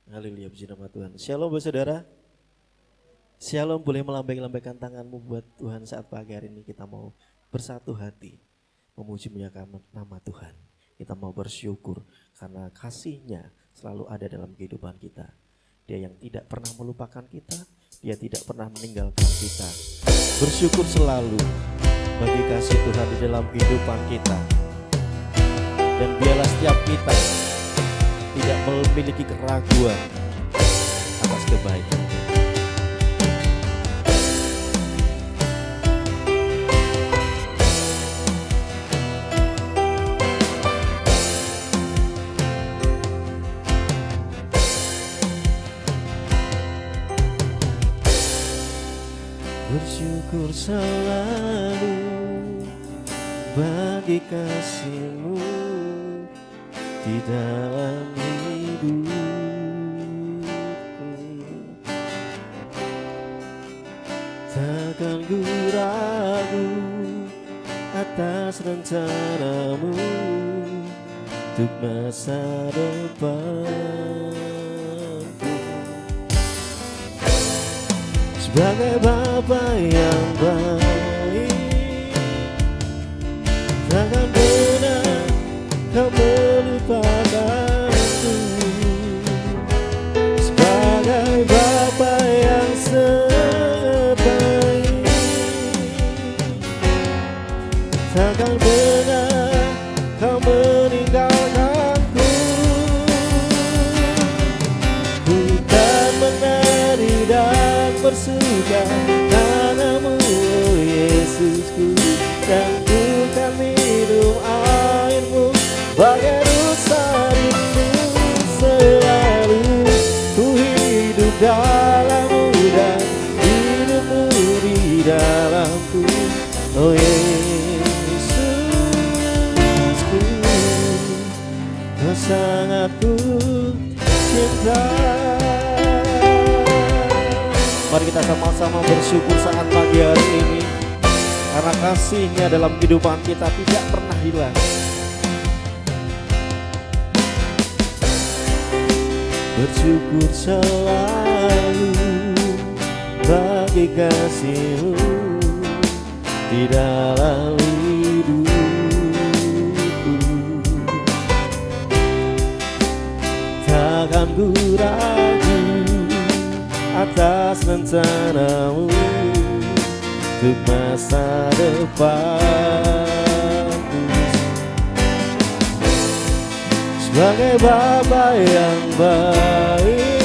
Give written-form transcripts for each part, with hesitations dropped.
Haleluya, puji nama Tuhan. Shalom saudara. Shalom, boleh melambaikan tanganmu buat Tuhan saat pagi hari ini. Kita mau bersatu hati memuji memuliakan nama Tuhan. Kita mau bersyukur karena kasih-Nya selalu ada dalam kehidupan kita. Dia yang tidak pernah melupakan kita, Dia tidak pernah meninggalkan kita. Bersyukur selalu bagi kasih Tuhan di dalam kehidupan kita. Dan biarlah setiap kita tidak memiliki keraguan atas kebaikan. Bersyukur selalu bagi kasih-Mu di dalam hidupku. Takkan ku ragu atas rencana-Mu untuk masa depanku. Sebagai Bapa yang baik, takkan pernah Kau melupakanku. Sebagai Bapa yang sebaik, takkan pernah Kau meninggalkanku. Ku kan menari dan bersuka karena-Mu, oh Yesusku, dan ku kan minum air-Mu bagai dosa rindu. Selalu ku hidup dalam-Mu dan hidup-Mu di dalamku, oh Yesusku, Kau sangat ku cinta. Mari kita sama-sama bersyukur saat pagi hari ini, karena kasih-Nya dalam kehidupan kita tidak pernah hilang. Bersyukur selalu bagi kasih-Mu di dalam hidupku. Takkan ku ragu atas rencana-Mu untuk masa depanku. Sebagai Bapa yang baik,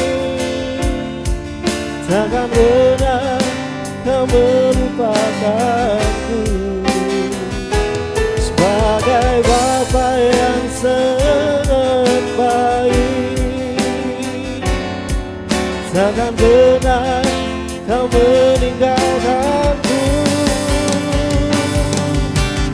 takkan pernah Kau melupakanku. Sebagai Bapa yang sangat baik, takkan pernah Kau meninggalkanku.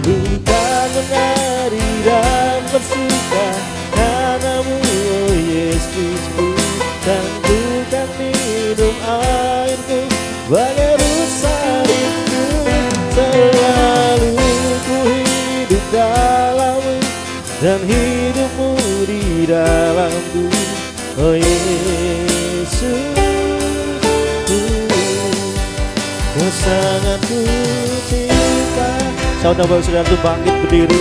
Bukan menari dan bersuka karena-Mu, oh Yesusku, dan bukan minum air-Mu bagai rusa rindu. Selalu ku hidup dalam-Mu dan hidup-Mu di dalamku, oh Yesus, Kau sangat ku cinta. Saudara-saudara itu bangkit berdiri.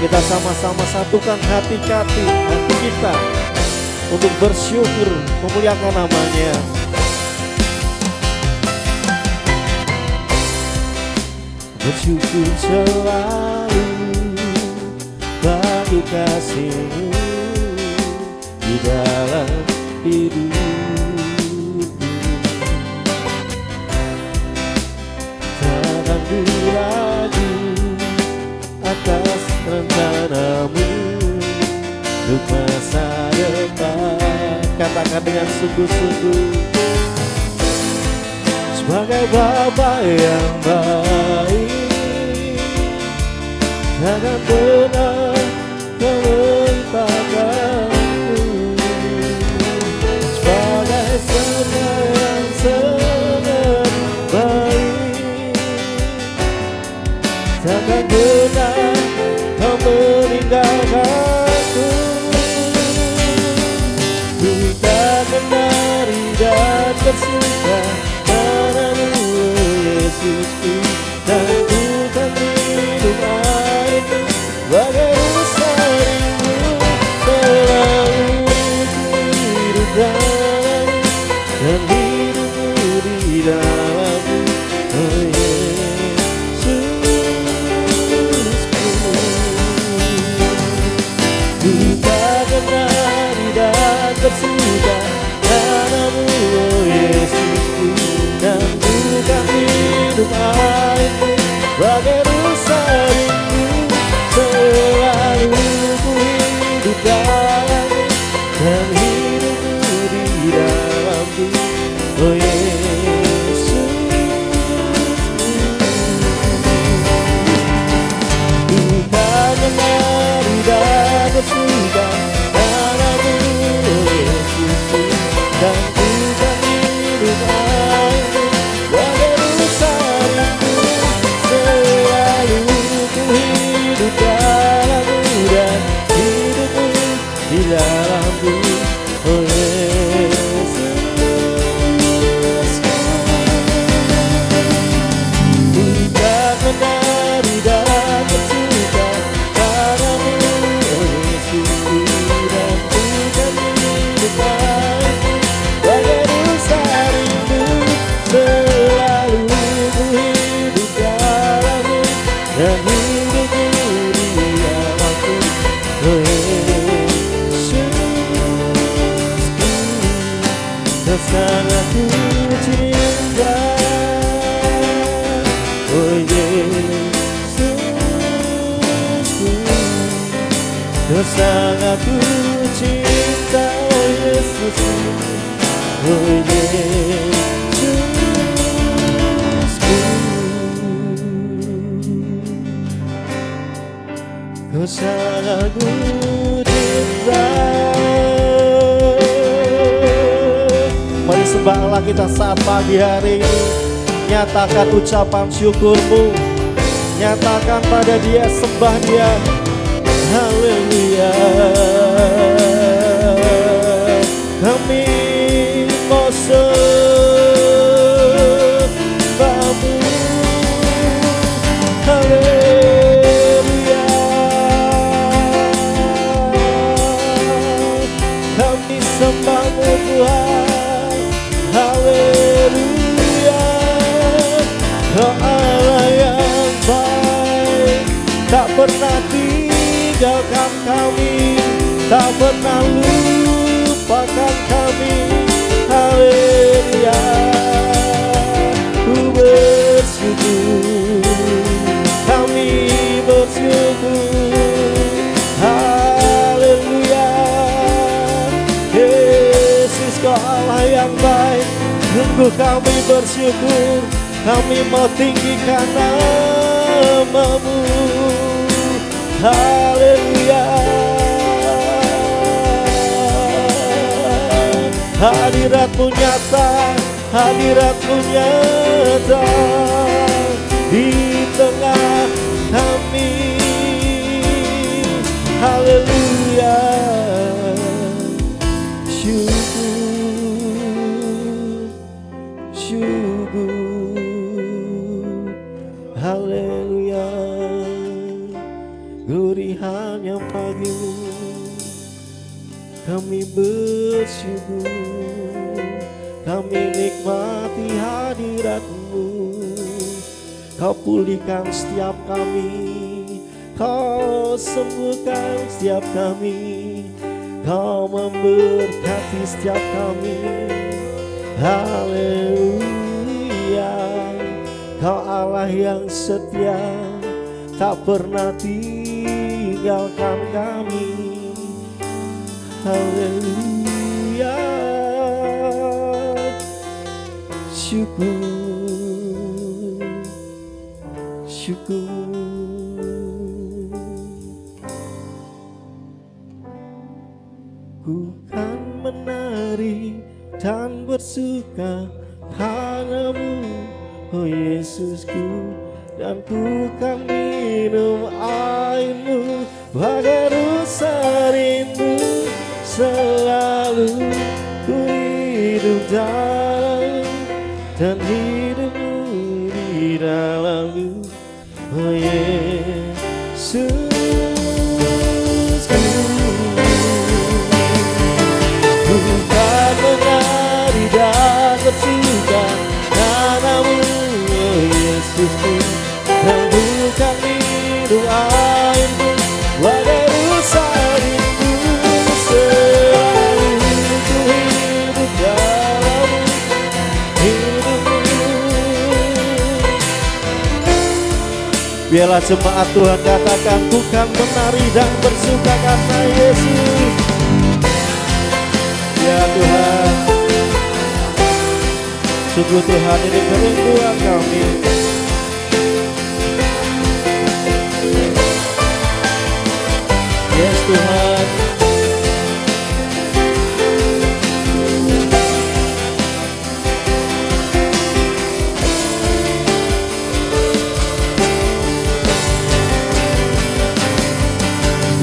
Kita sama-sama satukan hati kita untuk bersyukur memuliakan nama-Nya. Bersyukur selalu bagi kasih-Mu di dalam hidupku. Takkan ku ragu atas rencana-Mu untuk masa depan. Katakan dengan sungguh-sungguh. Sebagai Bapa yang baik, takkan pernah Kau melupakanku. Sebagai Bapa yang sangat baik, takkan pernah Kau meninggalkanku. Ku tak Ku tak menari dan bersuka padamu, oh Yesusku, dan bukan hidup aku bagai rusa rindu. Selalu ku hidup dalammu dan hidupku di dalammu, oh Yesus. Ku tak menari dan bersuka padamu, oh Yesusku, dan bukan hidup aku bagai rusa rindu. Selalu ku hidup dalammu dan hidupku di dalammu, oh Yesus. Ku tak menari dan bersuka padamu, oh Yesusku, dan bukan hidup aku bagai rusa rindu. Selalu ku hidup dalammu dan hidupku di dalammu, oh Yesusku. Kau sangat ku cinta, oh Yesusku. Kau sangat ku cinta, oh Yesusku, oh Yesusku. Kau sangat ku cinta. Mari sembah Allah kita saat pagi hari ini. Nyatakan ucapan syukurmu, nyatakan pada Dia, sembah Dia. Haleluya. Kami mau sembahmu, haleluya. Kami sembahmu Tuhan, haleluya. Kau Allah yang baik, tak pernah tinggalkan kami, tak pernah lupakan kami, haleluya. Ku bersyukur, kami bersyukur, haleluya. Yesus, Kau Allah yang baik, sungguh kami bersyukur. Kami mau tinggikan nama-Mu, haleluya. Hadirat-Mu nyata, hadirat-Mu nyata di tengah kami, haleluya. Syukur, syukur, haleluya. Glory hanya bagi-Mu, kami bersyukur, kami nikmati hadirat-Mu. Kau pulihkan setiap kami, Kau sembuhkan setiap kami, Kau memberkati setiap kami, haleluya. Kau Allah yang setia, tak pernah tinggalkan kami, haleluya. Syukur, syukur. Ku kan menari dan bersuka padamu, oh Yesusku, dan ku kan minum air-Mu bagai rusa rindu. Selalu ku hidup dalam dan hidupmu di dalammu, oh Yesus. Bukan menari dan bersuka padamu, oh Yesusku, dan bukan minum air-Mu bagai rusa rindu. Biarlah jemaat Tuhan katakan, bukan menari dan bersuka karena Yesus. Ya Tuhan, sungguh Tuhan ini kerinduan kami. Yes Tuhan.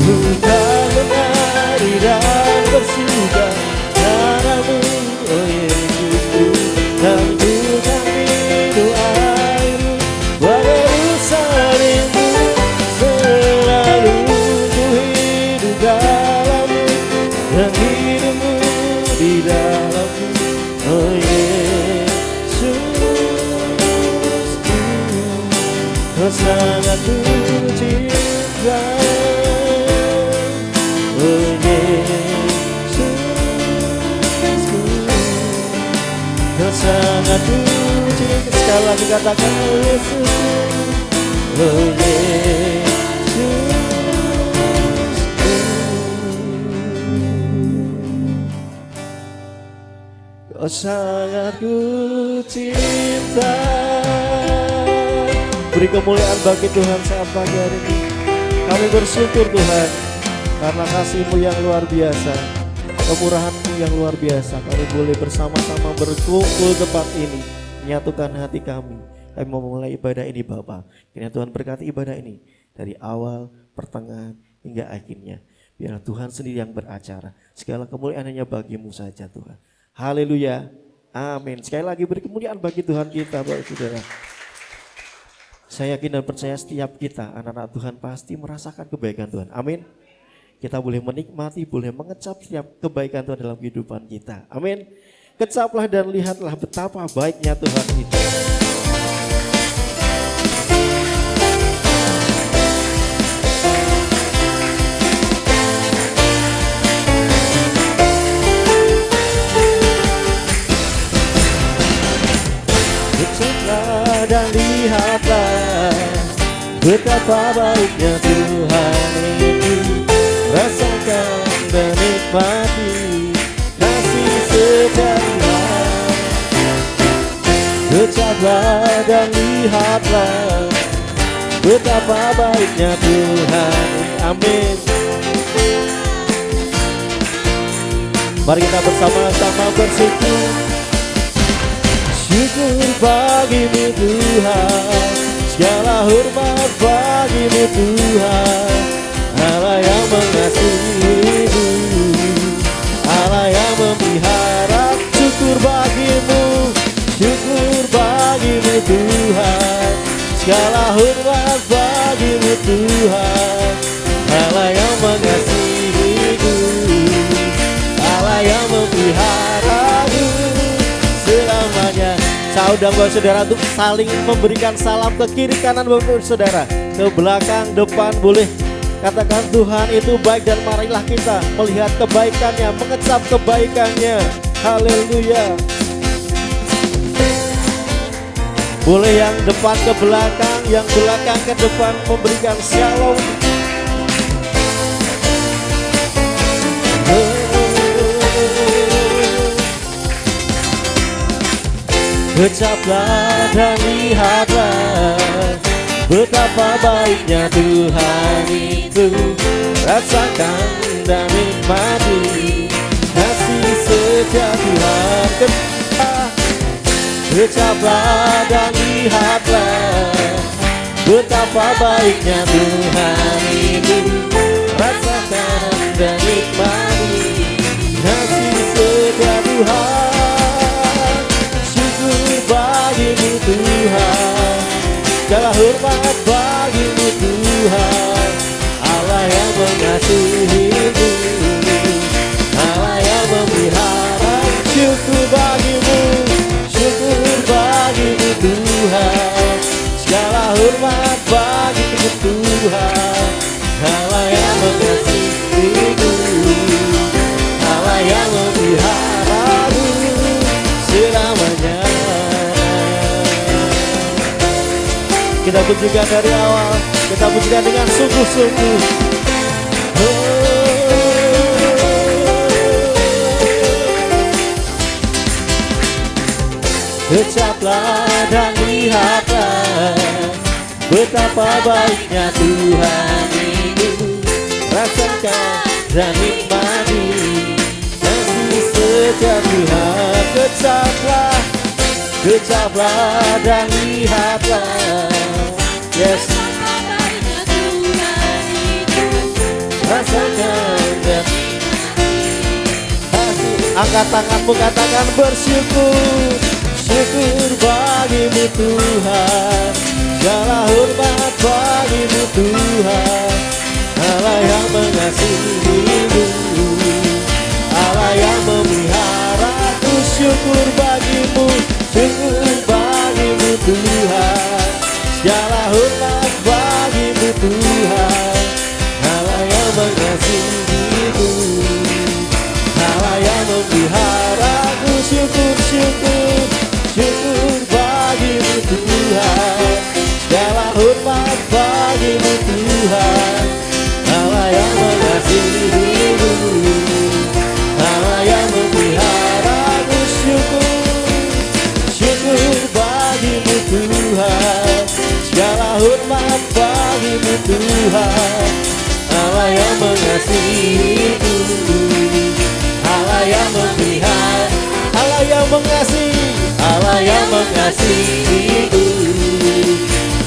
Bukan menari dan bersuka karena-Mu, oh Yesusku, dan bukan minum air-Mu, bagai salib-Mu, selalu ku hidup dalam-Mu, dan hidup-Mu di dalam-Mu, oh Yesusku, Kau sangat ku cinta. Oh Yesusku, Kau sangat ku cinta. Sekali lagi katakan, oh Yesusku, oh Yesusku, Kau sangat ku cinta. Beri kemuliaan bagi Tuhan saat pagi hari ini. Kami bersyukur Tuhan, karena kasih-Mu yang luar biasa, kemurahan-Mu yang luar biasa. Kami boleh bersama-sama berkumpul tempat ini, menyatukan hati kami. Kami mau memulai ibadah ini Bapa. Kiranya Tuhan berkati ibadah ini dari awal, pertengahan, hingga akhirnya. Biarlah Tuhan sendiri yang beracara. Segala kemuliaan hanya bagi-Mu saja Tuhan. Haleluya, amin. Sekali lagi beri kemuliaan bagi Tuhan kita, Bapak Saudara. Saya yakin dan percaya setiap kita, anak-anak Tuhan pasti merasakan kebaikan Tuhan. Amin. Kita boleh menikmati, boleh mengecap setiap kebaikan Tuhan dalam kehidupan kita. Amin. Kecaplah dan lihatlah betapa baiknya Tuhan itu. Kecaplah dan lihatlah betapa baiknya Tuhan itu. Rasakan dan nikmati kasih sejahtera. Kecaplah dan lihatlah betapa baiknya Tuhan. Amin. Mari kita bersama-sama bersyukur. Syukur bagi-Mu Tuhan, segala hormat bagi-Mu Tuhan. Allah yang mengasihi-Mu, Allah yang memelihara. Syukur bagi-Mu, syukur bagi-Mu Tuhan, segala hormat bagi-Mu Tuhan. Allah yang mengasihi-Mu, Allah yang memelihara-Mu selamanya. Saudara saudara untuk saling memberikan salam ke kiri kanan Bapak Saudara, ke belakang depan boleh. Katakan Tuhan itu baik dan marilah kita melihat kebaikannya, mengecap kebaikannya. Haleluya. Boleh yang depan ke belakang, yang belakang ke depan memberikan shalom. Ucaplah dan lihatlah betapa baiknya Tuhan itu. Rasakan dan nikmati kasih sejak Tuhan. Ucaplah dan lihatlah betapa baiknya Tuhan itu. Rasakan dan nikmati kasih sejak Tuhan. Bagi-Mu Tuhan, segala hormat bagi-Mu Tuhan. Allah yang mengasihi-Mu, Allah yang memelihara. Syukur bagi-Mu, syukur bagi-Mu Tuhan, segala hormat bagi-Mu Tuhan. Allah yang mengasihi-Mu, Allah yang memelihara-Mu selamanya. Kita pujikan dari awal, kita pujikan dengan sungguh-sungguh. Ucaplah dan lihatlah betapa baiknya Tuhan itu. Rasakan dan nikmati kasih setia Tuhan. Ucaplah dan lihatlah, yes. Rasakan dan angkat tanganmu, katakan bersyukur. Syukur bagimu Tuhan, segala hormat bagimu Tuhan. Allah yang mengasihimu, Allah yang memeliharaku. Syukur bagimu, syukur bagimu Tuhan, segala hormat bagimu Tuhan. Allah yang mengasihimu, Allah yang memeliharaku. Syukur, syukur, syukur bagimu Tuhan, segala hormat bagimu Tuhan. Allah yang mengasihimu, Allah yang memeliharaku. Syukur, syukur bagimu Tuhan, segala hormat bagimu Tuhan. Allah yang mengasihimu, Allah yang memelihara, Allah yang mengasihi, Allah yang mengasihiku,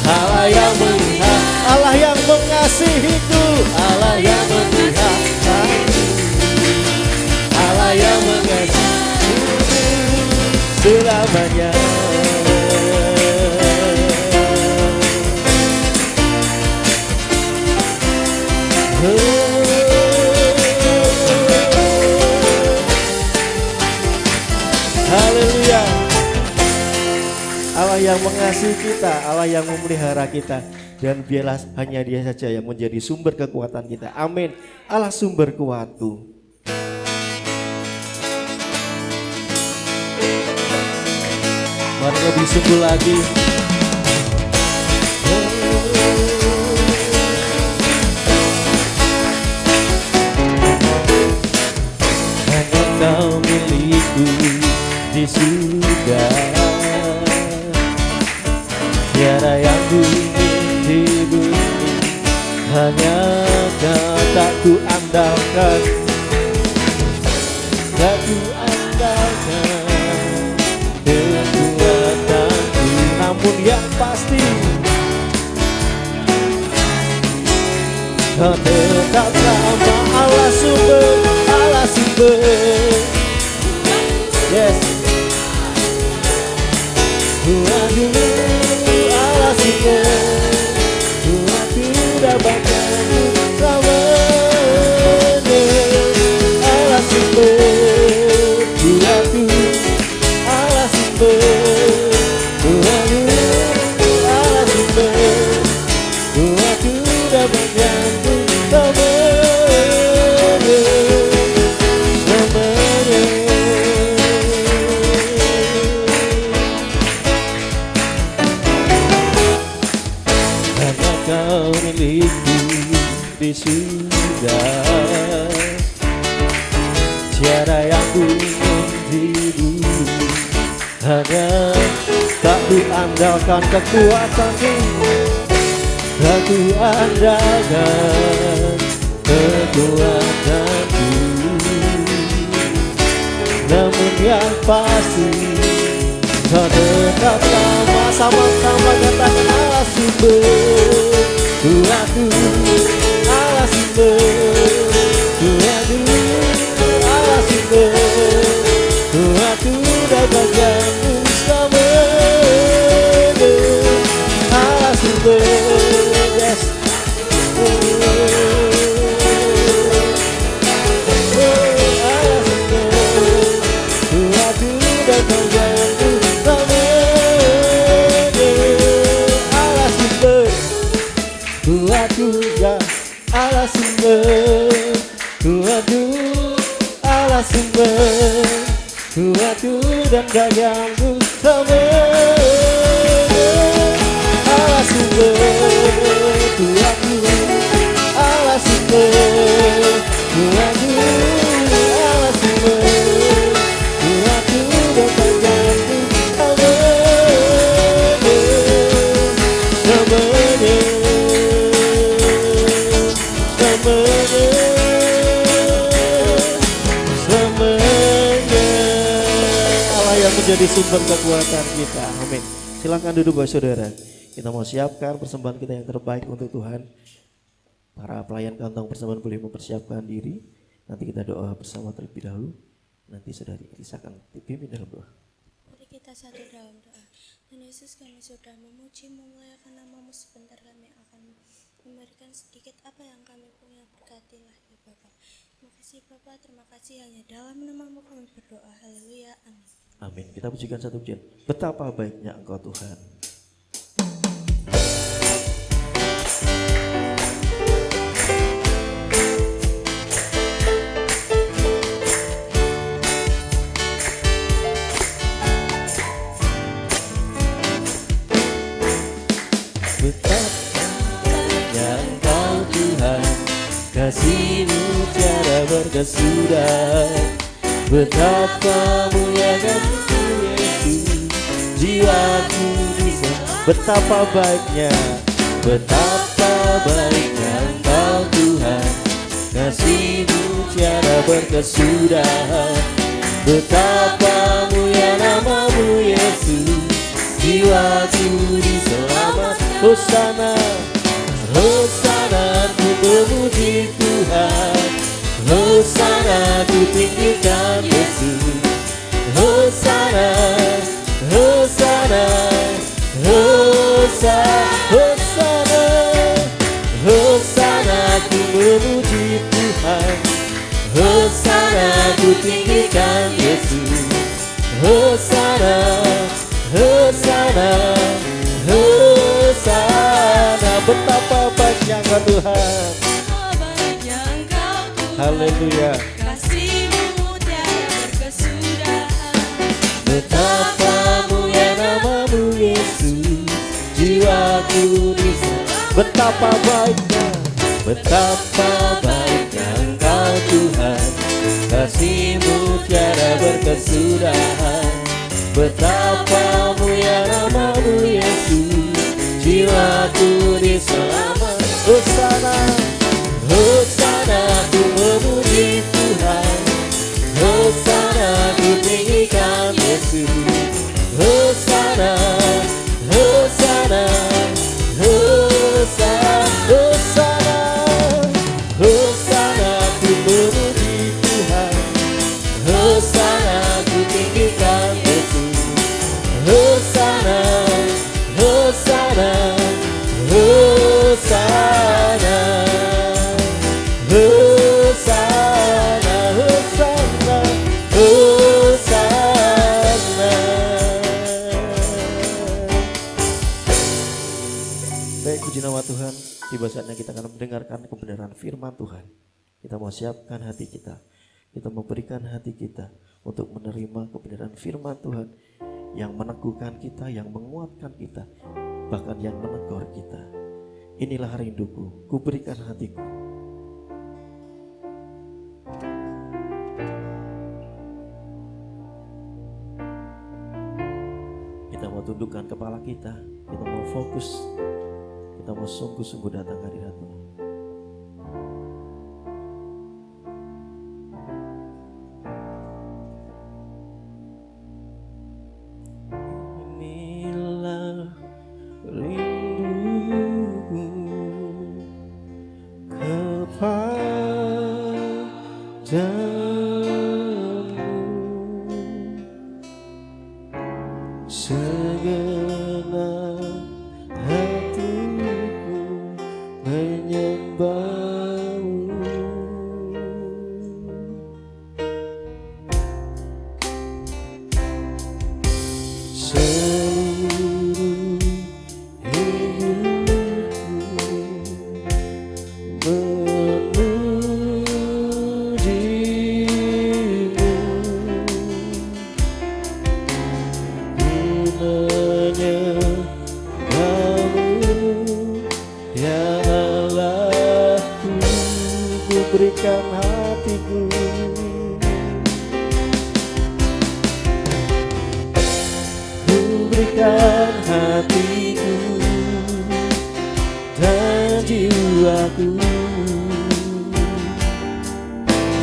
Allah yang memelihara, Allah yang mengasihiku, Allah yang memelihara, Allah yang mengasihiku selamanya. Haleluya. Allah yang mengasihi kita, Allah yang memelihara kita, dan biarlah hanya Dia saja yang menjadi sumber kekuatan kita. Amin. Allah sumber kuatku. Mari lebih sungguh lagi. Hanya Kau milikku di surga, tiada yang ingin di bumi. Hanya Kau tak ku andalkan, tak ku andalkan kekuatanku, namun yang pasti Kau tetap sama. Allah sumber, Allah sumber, yes. Waduh, Allah sumber, aku dapatkan selamanya. Allah sumber, aku, Allah sumber, waduh, Allah sumber, aku dapatkan selamanya. Kau milikku di surga, tiada yang ku ingin di bumi. Hanya tak ku andalkan kekuatanku, tak ku andalkan kekuatanku, namun yang pasti Kau tetap sama-sama katakan Allah sumber, Tuhanku, Allah sumber, Tuhanku, Allah sumber, Tuhanku dapat jamu selamanya. Allah sumber, yes. Allah sumber, Tuhanku dapat jamu. Tuhanku ya Allah sumber, Tuhanku Allah sumber, Tuhanku dan dagangu selamanya. Allah sumber. alasimu, aku alasimu, aku bertanganku namanya, Allah yang menjadi sumber kekuatan kita. Amin. Silakan duduk Bapak Saudara. Kita mau siapkan persembahan kita yang terbaik untuk Tuhan. Para pelayan kantong persembahan boleh mempersiapkan diri. Nanti kita doa bersama terlebih dahulu. Nanti saudari Elisa akan dipimpin dalam doa. Mari kita satu dalam doa. Tuhan Yesus, kami sudah memuji memuliakan nama-Mu, sebentar kami akan memberikan sedikit apa yang kami punya. Berkatilah ya Bapak. Terima kasih Bapak, terima kasih hanya dalam nama-Mu kami berdoa. Haleluya, amin. Amin. Kita pujikan satu pujian. Betapa baiknya Engkau Tuhan. Kasih-Mu tiada berkesudahan, betapa mulia kasih Yesus, jiwaku bisa. Betapa baiknya Engkau Tuhan, kasih-Mu tiada berkesudahan, betapa mulia nama-Mu Yesus, jiwaku diselamatkan. Hosana, Hosana, ku memuji Tuhan, Hosana, ku tinggikan Yesus, Hosana, Hosana, Hosana, Hosana, ku memuji Tuhan, Hosana, ku tinggikan Yesus, Hosana, Hosana, Hosana. betapa baiknya Engkau Tuhan. Haleluya. Kasih-Mu tiada berkesudahan, Betapa mulia nama-Mu Yesus, jiwaku diselamatkan. Betapa baiknya Engkau Tuhan, kasih-Mu tiada berkesudahan. Betapa mulia nama-Mu Yesus, jiwaku diselamatkan. Hosana, Hosana, ku memuji Tuhan, Hosana, ku tinggikan Yesus, Hosana, Hosana, Hosana, Hosana, ku memuji Tuhan, Hosana, ku tinggikan Yesus, Hosana, Hosana, Hosana, Hosana, Hosana, Hosana. baik, puji nama Tuhan. Tiba saatnya kita akan mendengarkan kebenaran firman Tuhan. Kita mau siapkan hati kita. Kita mau berikan hati kita untuk menerima kebenaran firman Tuhan yang meneguhkan kita, yang menguatkan kita, bahkan yang menegur kita. Inilah rinduku, ku berikan hatiku. Kita mau tundukkan kepala kita, kita mau fokus, kita mau sungguh-sungguh datang hadirat Tuhan. Inilah rinduku kepadamu, segenap hatiku menyembah-Mu. Seluruh hidupku memuji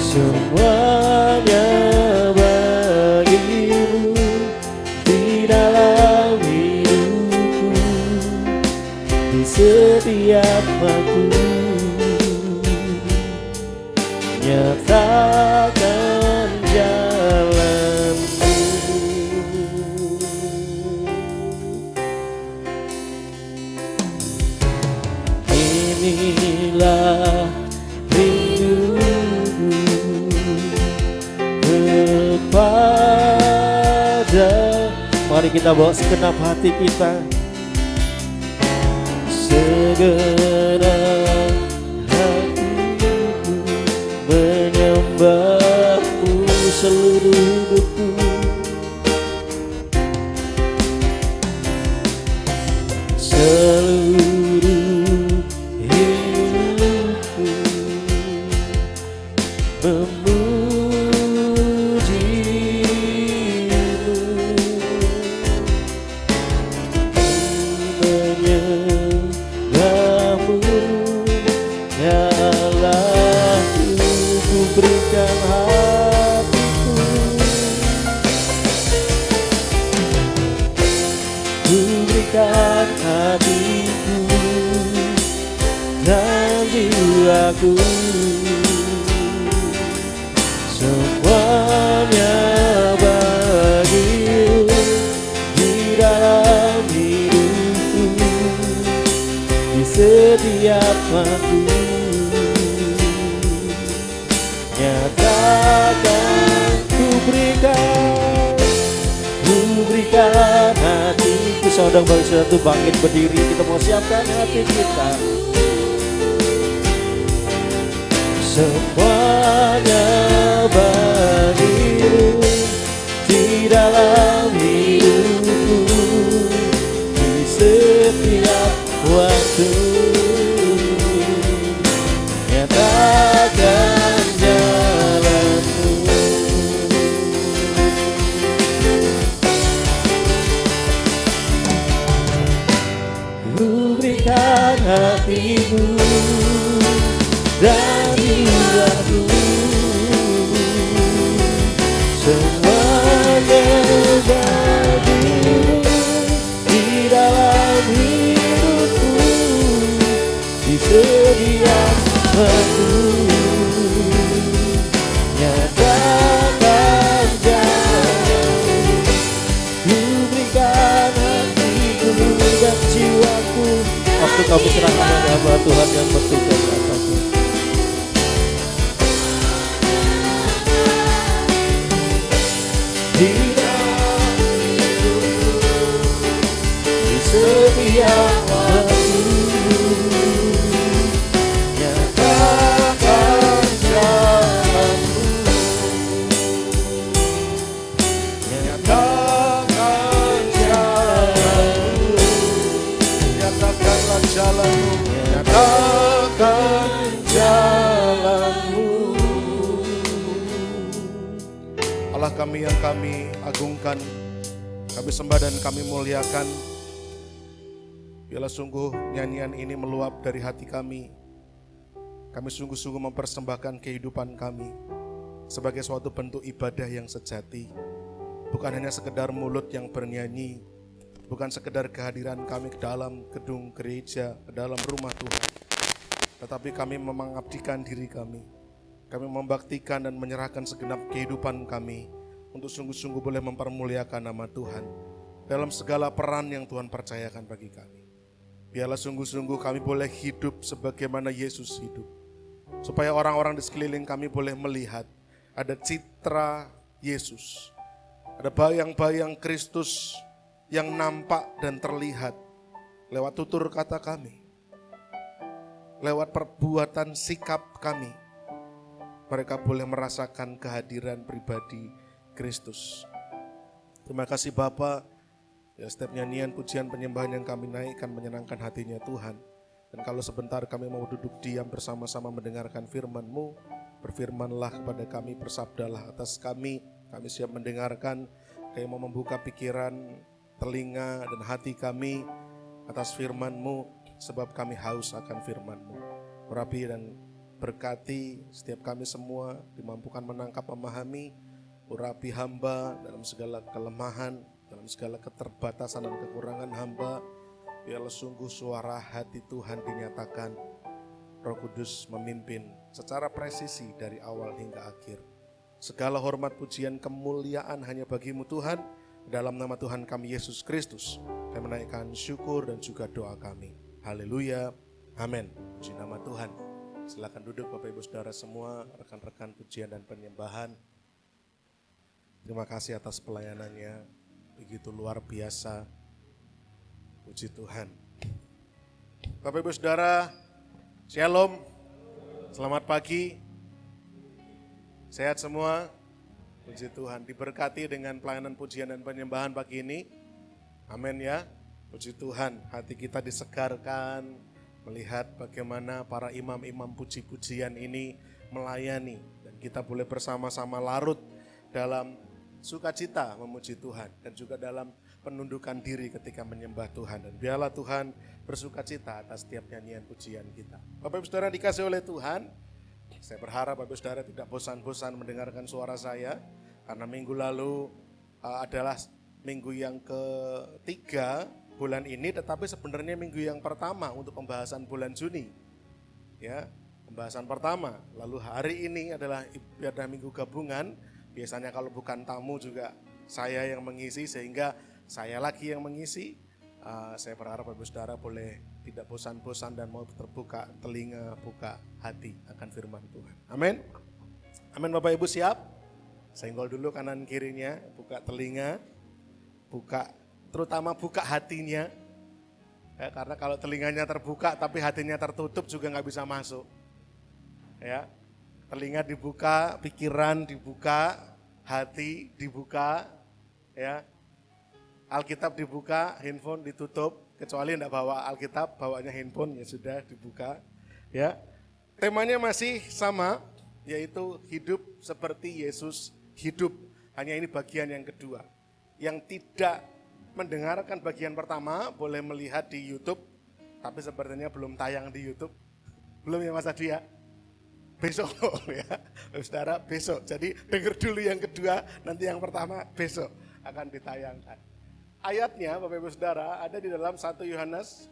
semuanya bagimu di dalam hidupku, di setiap waktu. Nyatakan jalanmu. Inilah rinduku kepada. Mari kita bawa segenap hati kita, segenap hatiku menyembahmu seluruh hidupku. Seluruh hidupku memujimu, menyembahmu ya Allah. Ku berikan hatiku, ku berikan hatiku dan jiwaku, semuanya bagimu di dalam hidupku, di setiap waktu. Nyatakan ku berikan hatiku. Saudara bagi satu bangkit berdiri, kita mau siapkan hati kita. Semuanya bagimu di dalam hidupku, di setiap waktu. Nyatakan jalanmu. Ku berikan hatiku dan jiwaku, semuanya bagimu di dalam hidupku, di setiap waktu. Nyatakan jalanmu. Ku berikan hatiku dan jiwaku. Waktu kami serahkan hamba Tuhan yang bertugas atasmu. Di dalam hidupku, di setiap waktu. Nyatakan jalanmu. Nyatakan jalanmu. Nyatakanlah jalanmu. Nyatakan jalanmu. Allah kami yang kami agungkan, kami sembah dan kami muliakan. Biarlah sungguh nyanyian ini meluap dari hati kami. Kami sungguh-sungguh mempersembahkan kehidupan kami sebagai suatu bentuk ibadah yang sejati. Bukan hanya sekedar mulut yang bernyanyi, bukan sekedar kehadiran kami ke dalam gedung gereja, ke dalam rumah Tuhan, tetapi kami mengabdikan diri kami. Kami membaktikan dan menyerahkan segenap kehidupan kami untuk sungguh-sungguh boleh mempermuliakan nama Tuhan dalam segala peran yang Tuhan percayakan bagi kami. Biarlah sungguh-sungguh kami boleh hidup sebagaimana Yesus hidup, supaya orang-orang di sekeliling kami boleh melihat ada citra Yesus, ada bayang-bayang Kristus yang nampak dan terlihat lewat tutur kata kami, lewat perbuatan sikap kami. Mereka boleh merasakan kehadiran pribadi Kristus. Terima kasih Bapa. Ya, setiap nyanyian, pujian, penyembahan yang kami naikkan menyenangkan hatinya Tuhan. Dan kalau sebentar kami mau duduk diam bersama-sama mendengarkan firman-Mu, berfirmanlah kepada kami, bersabdalah atas kami siap mendengarkan. Kami mau membuka pikiran, telinga, dan hati kami atas firman-Mu, sebab kami haus akan firman-Mu. Rabi dan berkati setiap kami semua, dimampukan menangkap, memahami, urapi hamba dalam segala kelemahan, dalam segala keterbatasan dan kekurangan hamba. Biarlah sungguh suara hati Tuhan dinyatakan, Roh Kudus memimpin secara presisi dari awal hingga akhir. Segala hormat, pujian, kemuliaan hanya bagi-Mu Tuhan. Dalam nama Tuhan kami Yesus Kristus, kami menaikkan syukur dan juga doa kami. Haleluya, amin. Puji nama Tuhan. Silakan duduk Bapak Ibu Saudara semua, rekan-rekan pujian dan penyembahan. Terima kasih atas pelayanannya, begitu luar biasa. Puji Tuhan. Bapak Ibu Saudara, Shalom, selamat pagi. Sehat semua? Puji Tuhan, diberkati dengan pelayanan pujian dan penyembahan pagi ini. Amin ya. Puji Tuhan, hati kita disegarkan melihat bagaimana para imam-imam puji-pujian ini melayani. Dan kita boleh bersama-sama larut dalam sukacita memuji Tuhan. Dan juga dalam penundukan diri ketika menyembah Tuhan. Dan biarlah Tuhan bersukacita atas setiap nyanyian pujian kita. Bapak Ibu Saudara dikasih oleh Tuhan, saya berharap Bapak Ibu Saudara tidak bosan-bosan mendengarkan suara saya. Karena minggu lalu adalah minggu yang ketiga bulan ini, tetapi sebenarnya minggu yang pertama untuk pembahasan bulan Juni. Ya, pembahasan pertama. Lalu hari ini adalah ibadah minggu gabungan. Biasanya kalau bukan tamu juga saya yang mengisi, sehingga saya lagi yang mengisi. Saya berharap Bapak Saudara boleh tidak bosan-bosan dan mau terbuka telinga, buka hati akan firman Tuhan. Amin. Amin. Bapak Ibu siap? Senggol dulu kanan kirinya, buka telinga, terutama buka hatinya. Ya, karena kalau telinganya terbuka tapi hatinya tertutup juga nggak bisa masuk. Ya, telinga dibuka, pikiran dibuka, hati dibuka, ya. Alkitab dibuka, handphone ditutup, kecuali enggak bawa Alkitab, bawanya handphone ya sudah dibuka. Ya. Temanya masih sama, yaitu hidup seperti Yesus hidup. Hanya ini bagian yang kedua. Yang tidak mendengarkan bagian pertama boleh melihat di YouTube, tapi sepertinya belum tayang di YouTube. Belum ya Mas Adi ya? Besok ya, Saudara besok. Jadi dengar dulu yang kedua, nanti yang pertama besok akan ditayangkan. Ayatnya Bapak Ibu Saudara ada di dalam 1 Yohanes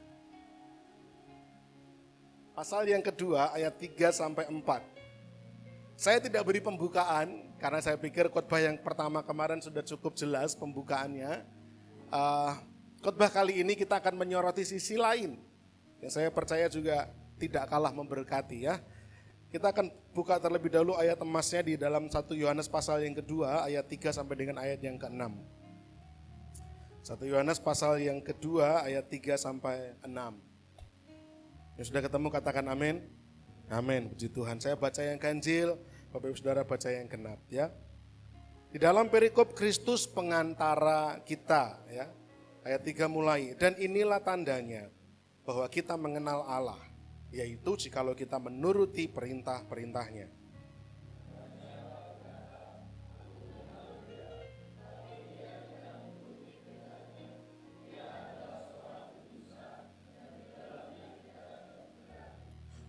pasal yang kedua ayat 3 sampai 4. Saya tidak beri pembukaan karena saya pikir khotbah yang pertama kemarin sudah cukup jelas pembukaannya. Khotbah kali ini kita akan menyoroti sisi lain yang saya percaya juga tidak kalah memberkati ya. Kita akan buka terlebih dahulu ayat emasnya di dalam 1 Yohanes pasal yang kedua ayat 3 sampai dengan ayat yang ke-6. 1 Yohanes pasal yang kedua ayat 3 sampai 6. Yang sudah ketemu katakan amin. Amin, puji Tuhan. Saya baca yang ganjil, Bapak Ibu Saudara baca yang genap ya. Di dalam perikop Kristus pengantara kita ya. Ayat 3 mulai. Dan inilah tandanya bahwa kita mengenal Allah, yaitu jikalau kita menuruti perintah-perintahnya.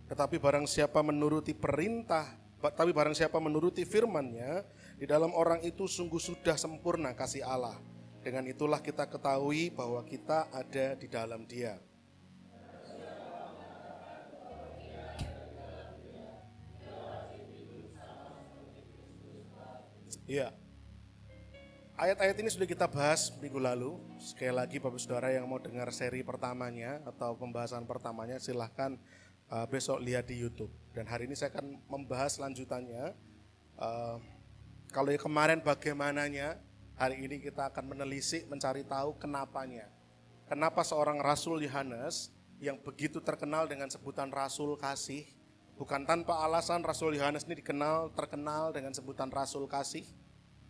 Tetapi barang siapa menuruti firman-Nya, di dalam orang itu sungguh sudah sempurna kasih Allah. Dengan itulah kita ketahui bahwa kita ada di dalam Dia. Iya. Ayat-ayat ini sudah kita bahas minggu lalu. Sekali lagi Bapak Saudara yang mau dengar seri pertamanya atau pembahasan pertamanya silahkan besok lihat di YouTube. Dan hari ini saya akan membahas lanjutannya. Kalau yang kemarin bagaimananya, hari ini kita akan menelisik, mencari tahu kenapanya. Kenapa seorang Rasul Yohanes yang begitu terkenal dengan sebutan Rasul Kasih, bukan tanpa alasan Rasul Yohanes ini terkenal dengan sebutan Rasul Kasih.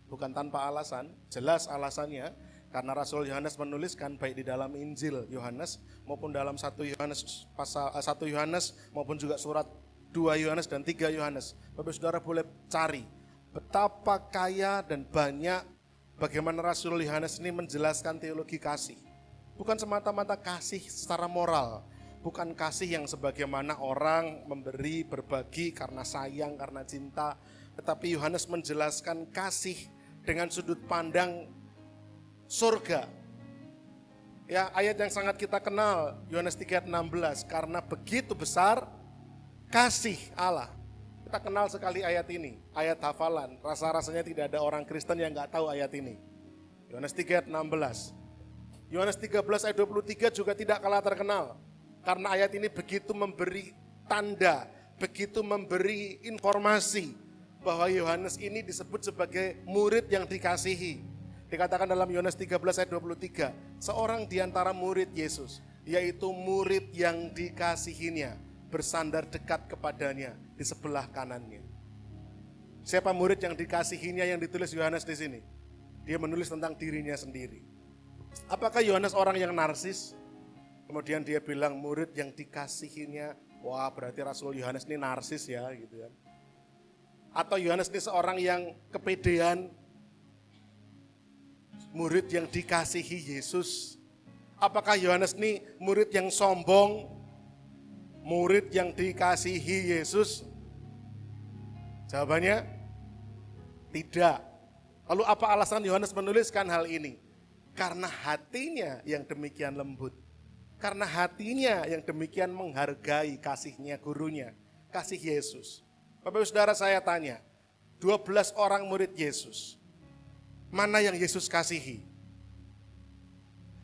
Bukan tanpa alasan, jelas alasannya. Karena Rasul Yohanes menuliskan baik di dalam Injil Yohanes maupun dalam 1 Yohanes pasal 1 Yohanes maupun juga surat 2 Yohanes dan 3 Yohanes. Bapak Saudara boleh cari betapa kaya dan banyak bagaimana Rasul Yohanes ini menjelaskan teologi kasih. Bukan semata-mata kasih secara moral, bukan kasih yang sebagaimana orang memberi, berbagi karena sayang, karena cinta. Tetapi Yohanes menjelaskan kasih dengan sudut pandang surga. Ya, ayat yang sangat kita kenal, Yohanes 3:16, karena begitu besar kasih Allah. Kita kenal sekali ayat ini, ayat hafalan. Rasa-rasanya tidak ada orang Kristen yang gak tahu ayat ini. Yohanes 3:16. Yohanes 13 ayat 23 juga tidak kalah terkenal. Karena ayat ini begitu memberi tanda, begitu memberi informasi bahwa Yohanes ini disebut sebagai murid yang dikasihi. Dikatakan dalam Yohanes 13 ayat 23, seorang di antara murid Yesus, yaitu murid yang dikasihinya, bersandar dekat kepadanya di sebelah kanannya. Siapa murid yang dikasihinya yang ditulis Yohanes di sini? Dia menulis tentang dirinya sendiri. Apakah Yohanes orang yang narsis? Kemudian dia bilang murid yang dikasihinya, wah berarti Rasul Yohanes ini narsis ya gitu kan. Atau Yohanes ini seorang yang kepedean, murid yang dikasihi Yesus. Apakah Yohanes ini murid yang sombong, murid yang dikasihi Yesus? Jawabannya tidak. Lalu apa alasan Yohanes menuliskan hal ini? Karena hatinya yang demikian lembut. Karena hatinya yang demikian menghargai kasihnya gurunya, kasih Yesus. Bapak Ibu Saudara, saya tanya, 12 orang murid Yesus, mana yang Yesus kasihi?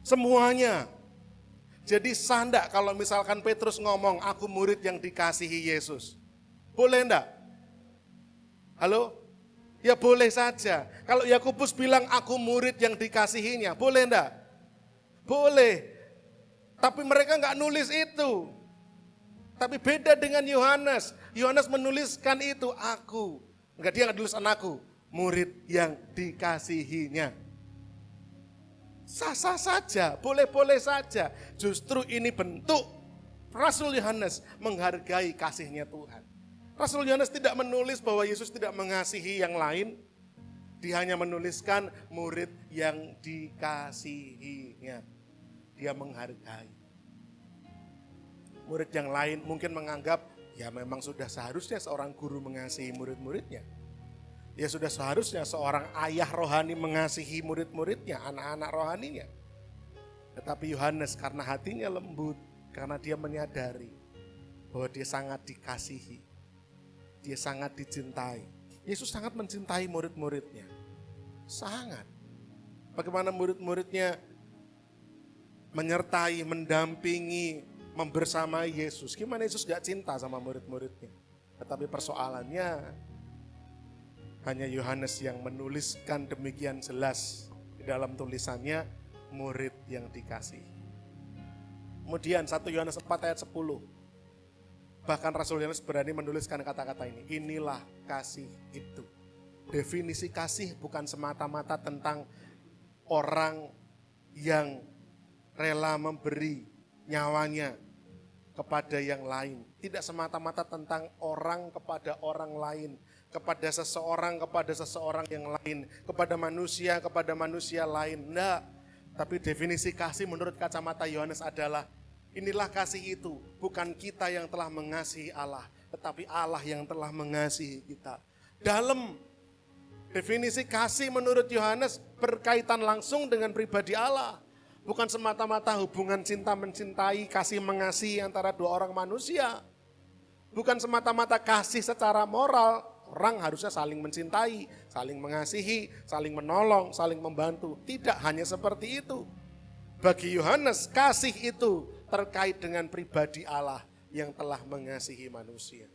Semuanya. Jadi sah enggak kalau misalkan Petrus ngomong, aku murid yang dikasihi Yesus? Boleh enggak? Halo? Ya boleh saja. Kalau Yakobus bilang aku murid yang dikasihinya, boleh enggak? Boleh. Tapi mereka enggak nulis itu. Tapi beda dengan Yohanes. Yohanes menuliskan itu, aku. Enggak, dia enggak tulis anakku, murid yang dikasihinya. Sah-sah saja, boleh-boleh saja. Justru ini bentuk Rasul Yohanes menghargai kasihnya Tuhan. Rasul Yohanes tidak menulis bahwa Yesus tidak mengasihi yang lain. Dia hanya menuliskan murid yang dikasihinya. Dia menghargai. Murid yang lain mungkin menganggap, ya memang sudah seharusnya seorang guru mengasihi murid-muridnya. Ya sudah seharusnya seorang ayah rohani mengasihi murid-muridnya, anak-anak rohaninya. Tetapi Yohanes karena hatinya lembut, karena dia menyadari bahwa dia sangat dikasihi, dia sangat dicintai. Yesus sangat mencintai murid-muridnya, sangat. Bagaimana murid-muridnya menyertai, mendampingi, membersamai Yesus. Gimana Yesus gak cinta sama murid-muridnya? Tetapi persoalannya, hanya Yohanes yang menuliskan demikian jelas di dalam tulisannya, murid yang dikasihi. Kemudian 1 Yohanes 4 ayat 10. Bahkan Rasul Yohanes berani menuliskan kata-kata ini. Inilah kasih itu. Definisi kasih bukan semata-mata tentang orang yang rela memberi nyawanya kepada yang lain. Tidak semata-mata tentang orang kepada orang lain. Kepada seseorang yang lain. Kepada manusia lain. Enggak. Tapi definisi kasih menurut kacamata Yohanes adalah, inilah kasih itu. Bukan kita yang telah mengasihi Allah, tetapi Allah yang telah mengasihi kita. Dalam definisi kasih menurut Yohanes berkaitan langsung dengan pribadi Allah. Bukan semata-mata hubungan cinta mencintai, kasih mengasihi antara dua orang manusia. Bukan semata-mata kasih secara moral. Orang harusnya saling mencintai, saling mengasihi, saling menolong, saling membantu. Tidak hanya seperti itu. Bagi Yohanes, kasih itu terkait dengan pribadi Allah yang telah mengasihi manusia.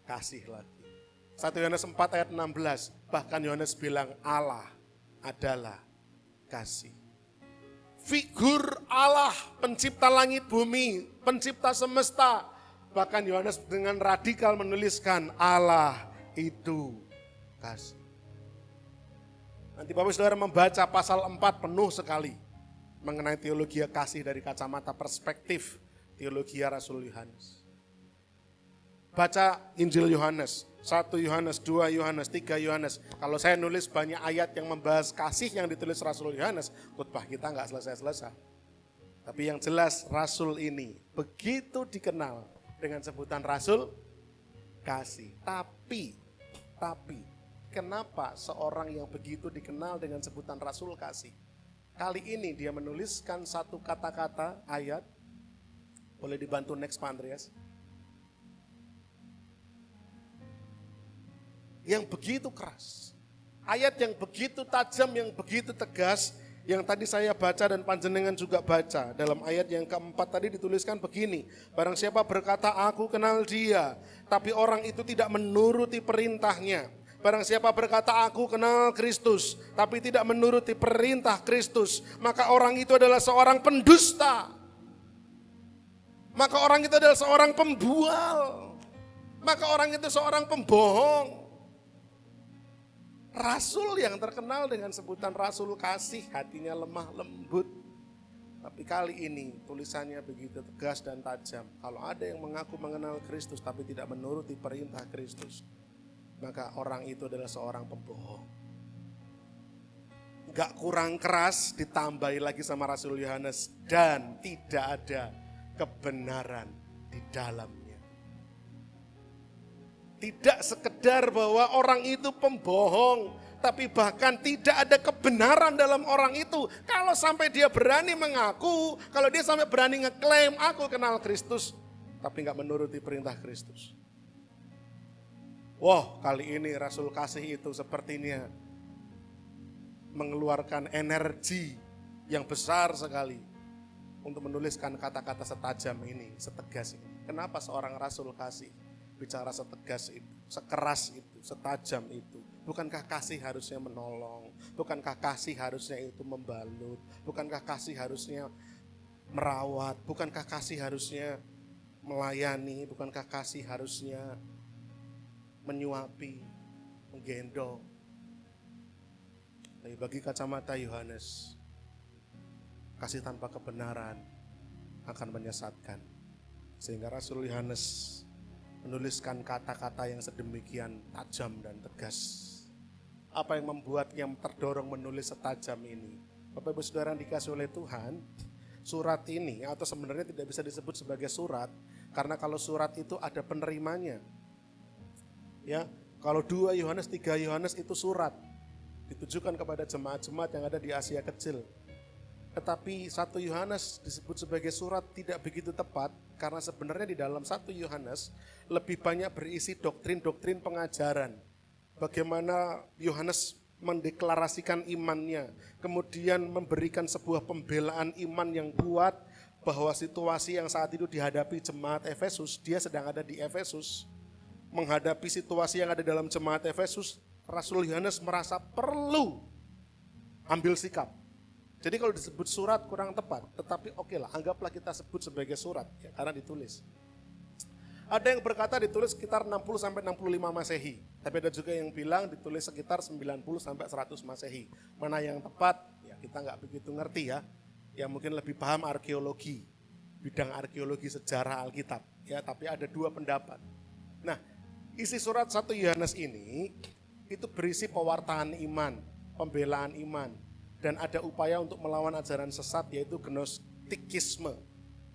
Kasih lagi. 1 Yohanes 4 ayat 16, bahkan Yohanes bilang Allah adalah kasih. Figur Allah, pencipta langit bumi, pencipta semesta. Bahkan Yohanes dengan radikal menuliskan Allah itu kasih. Nanti Bapak Saudara membaca pasal 4 penuh sekali mengenai teologi kasih dari kacamata perspektif teologi Rasul Yohanes. Baca Injil Yohanes, 1 Yohanes, 2 Yohanes, 3 Yohanes. Kalau saya nulis banyak ayat yang membahas kasih yang ditulis Rasul Yohanes, khotbah kita enggak selesai-selesai. Tapi yang jelas rasul ini begitu dikenal dengan sebutan rasul kasih. Tapi kenapa seorang yang begitu dikenal dengan sebutan rasul kasih? Kali ini dia menuliskan satu kata-kata ayat. Boleh dibantu next Pak Andreas. Yang begitu keras. Ayat yang begitu tajam, yang begitu tegas. Yang tadi saya baca dan panjenengan juga baca. Dalam ayat yang keempat tadi dituliskan begini. Barang siapa berkata aku kenal dia, tapi orang itu tidak menuruti perintahnya. Barang siapa berkata aku kenal Kristus, tapi tidak menuruti perintah Kristus, maka orang itu adalah seorang pendusta. Maka orang itu adalah seorang pembual. Maka orang itu seorang pembohong. Rasul yang terkenal dengan sebutan rasul kasih, hatinya lemah lembut. Tapi kali ini tulisannya begitu tegas dan tajam. Kalau ada yang mengaku mengenal Kristus tapi tidak menuruti perintah Kristus, maka orang itu adalah seorang pembohong. Gak kurang keras ditambahi lagi sama Rasul Yohanes, dan tidak ada kebenaran di dalamnya. Tidak sekedar bahwa orang itu pembohong, tapi bahkan tidak ada kebenaran dalam orang itu. Kalau sampai dia berani mengaku, kalau dia sampai berani ngeklaim aku kenal Kristus, tapi gak menuruti perintah Kristus. Wah, kali ini Rasul kasih itu sepertinya mengeluarkan energi yang besar sekali untuk menuliskan kata-kata setajam ini, setegas ini. Kenapa seorang Rasul kasih bicara setegas itu, sekeras itu, setajam itu? Bukankah kasih harusnya menolong? Bukankah kasih harusnya itu membalut? Bukankah kasih harusnya merawat? Bukankah kasih harusnya melayani? Bukankah kasih harusnya menyuapi, menggendong? Tapi bagi kacamata Yohanes, kasih tanpa kebenaran akan menyesatkan. Sehingga Rasul Yohanes menuliskan kata-kata yang sedemikian tajam dan tegas. Apa yang membuatnya terdorong menulis setajam ini? Bapak Ibu Saudara yang dikasih oleh Tuhan, surat ini atau sebenarnya tidak bisa disebut sebagai surat, karena kalau surat itu ada penerimanya. Ya, kalau 2 Yohanes, 3 Yohanes itu surat, ditujukan kepada jemaat-jemaat yang ada di Asia Kecil. Tetapi 1 Yohanes disebut sebagai surat tidak begitu tepat, karena sebenarnya di dalam 1 Yohanes lebih banyak berisi doktrin-doktrin pengajaran. Bagaimana Yohanes mendeklarasikan imannya, kemudian memberikan sebuah pembelaan iman yang kuat bahwa situasi yang saat itu dihadapi jemaat Efesus, dia sedang ada di Efesus, menghadapi situasi yang ada dalam jemaat Efesus, Rasul Yohanes merasa perlu ambil sikap. Jadi kalau disebut surat kurang tepat, tetapi oke lah, anggaplah kita sebut sebagai surat, ya, karena ditulis. Ada yang berkata ditulis sekitar 60 sampai 65 Masehi, tapi ada juga yang bilang ditulis sekitar 90 sampai 100 Masehi. Mana yang tepat? Ya kita nggak begitu ngerti ya. Yang mungkin lebih paham arkeologi, bidang arkeologi sejarah Alkitab, ya. Tapi ada 2 pendapat. Nah, isi surat 1 Yohanes ini itu berisi pewartaan iman, pembelaan iman. Dan ada upaya untuk melawan ajaran sesat, yaitu gnostikisme,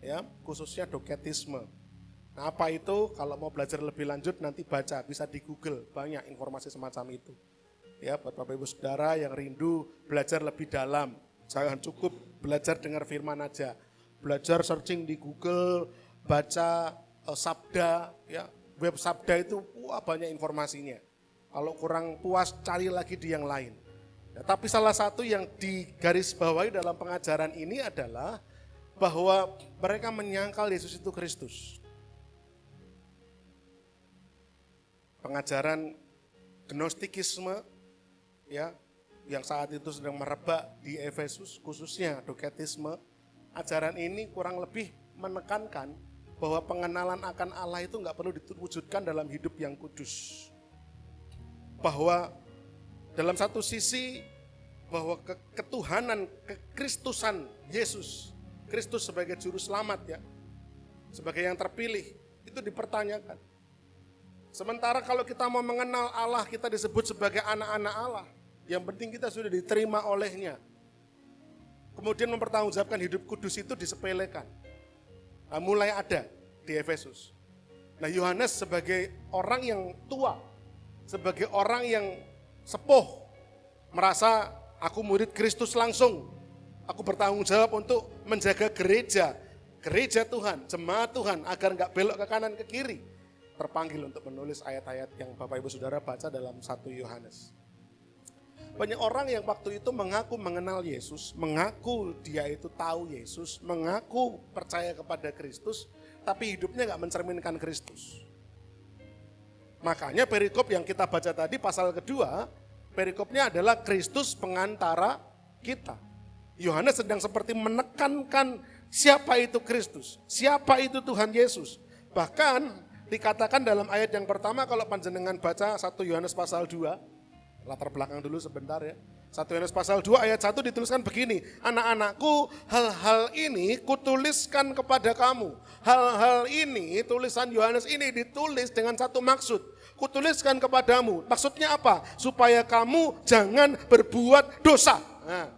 ya, khususnya doketisme. Nah, apa itu? Kalau mau belajar lebih lanjut nanti baca, bisa di Google, banyak informasi semacam itu. Ya, buat Bapak Ibu Saudara yang rindu belajar lebih dalam, jangan cukup belajar dengar firman aja. Belajar searching di Google, baca Sabda, ya, web Sabda itu banyak informasinya. Kalau kurang puas cari lagi di yang lain. Ya, tapi salah satu yang digarisbawahi dalam pengajaran ini adalah bahwa mereka menyangkal Yesus itu Kristus. Pengajaran gnostikisme, ya, yang saat itu sedang merebak di Efesus, khususnya doketisme, ajaran ini kurang lebih menekankan bahwa pengenalan akan Allah itu nggak perlu diwujudkan dalam hidup yang kudus. Bahwa dalam satu sisi bahwa ketuhanan, kekristusan Yesus, Kristus sebagai juru selamat, ya, sebagai yang terpilih, itu dipertanyakan. Sementara kalau kita mau mengenal Allah, kita disebut sebagai anak-anak Allah. Yang penting kita sudah diterima olehnya. kemudian mempertanggungjawabkan hidup kudus itu disepelekan. Nah, mulai ada di Efesus. Nah, Yohanes sebagai orang yang tua, sebagai orang yang sepuh, merasa aku murid Kristus langsung. Aku bertanggung jawab untuk menjaga gereja Tuhan, jemaat Tuhan, agar nggak belok ke kanan ke kiri. Terpanggil untuk menulis ayat-ayat yang Bapak Ibu Saudara baca dalam 1 Yohanes. Banyak orang yang waktu itu mengaku mengenal Yesus, mengaku dia itu tahu Yesus, mengaku percaya kepada Kristus, tapi hidupnya nggak mencerminkan Kristus. Makanya perikop yang kita baca tadi pasal kedua, perikopnya adalah Kristus pengantara kita. Yohanes sedang seperti menekankan siapa itu Kristus, siapa itu Tuhan Yesus. Bahkan dikatakan dalam ayat yang pertama, kalau panjenengan baca 1 Yohanes pasal 2, latar belakang dulu sebentar ya. 1 Yohanes pasal 2 ayat 1 dituliskan begini, anak-anakku, hal-hal ini kutuliskan kepada kamu. Hal-hal ini, tulisan Yohanes ini ditulis dengan satu maksud. Kutuliskan kepadamu, maksudnya apa? Supaya kamu jangan berbuat dosa. Nah,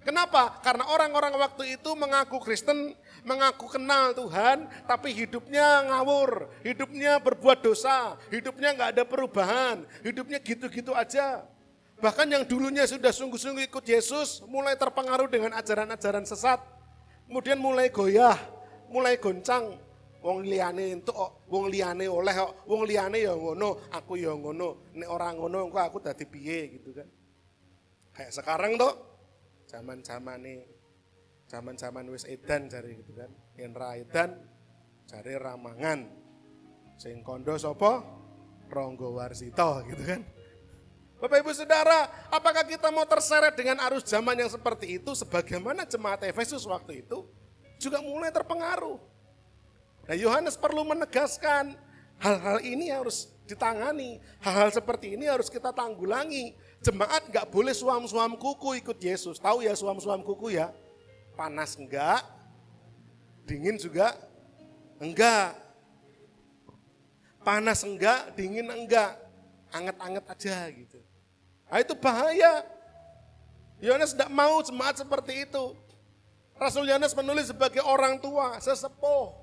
kenapa? Karena orang-orang waktu itu mengaku Kristen, mengaku kenal Tuhan, tapi hidupnya ngawur, hidupnya berbuat dosa, hidupnya nggak ada perubahan, hidupnya gitu-gitu aja. Bahkan yang dulunya sudah sungguh-sungguh ikut Yesus, mulai terpengaruh dengan ajaran-ajaran sesat, kemudian mulai goyah, mulai goncang. Wong liyane entuk, wong liyane oleh, wong liyane ya ngono, aku ya ngono, nek ora ngono engko aku dadi piye gitu kan. Kayak sekarang tuh, zaman wis edan jare gitu kan. Yen ra edan jare ramangan. Sing kondo sapa? Ronggo Warsito gitu kan. Bapak Ibu Saudara, apakah kita mau terseret dengan arus zaman yang seperti itu sebagaimana jemaat Efesus waktu itu juga mulai terpengaruh. Nah, Yohanes perlu menegaskan hal-hal ini harus ditangani, hal-hal seperti ini harus kita tanggulangi. Jemaat nggak boleh suam-suam kuku ikut Yesus. Tahu ya suam-suam kuku ya? Panas enggak, dingin juga enggak. Panas enggak, dingin enggak, anget-anget aja gitu. Nah, itu bahaya. Yohanes tidak mau jemaat seperti itu. Rasul Yohanes menulis sebagai orang tua, sesepuh,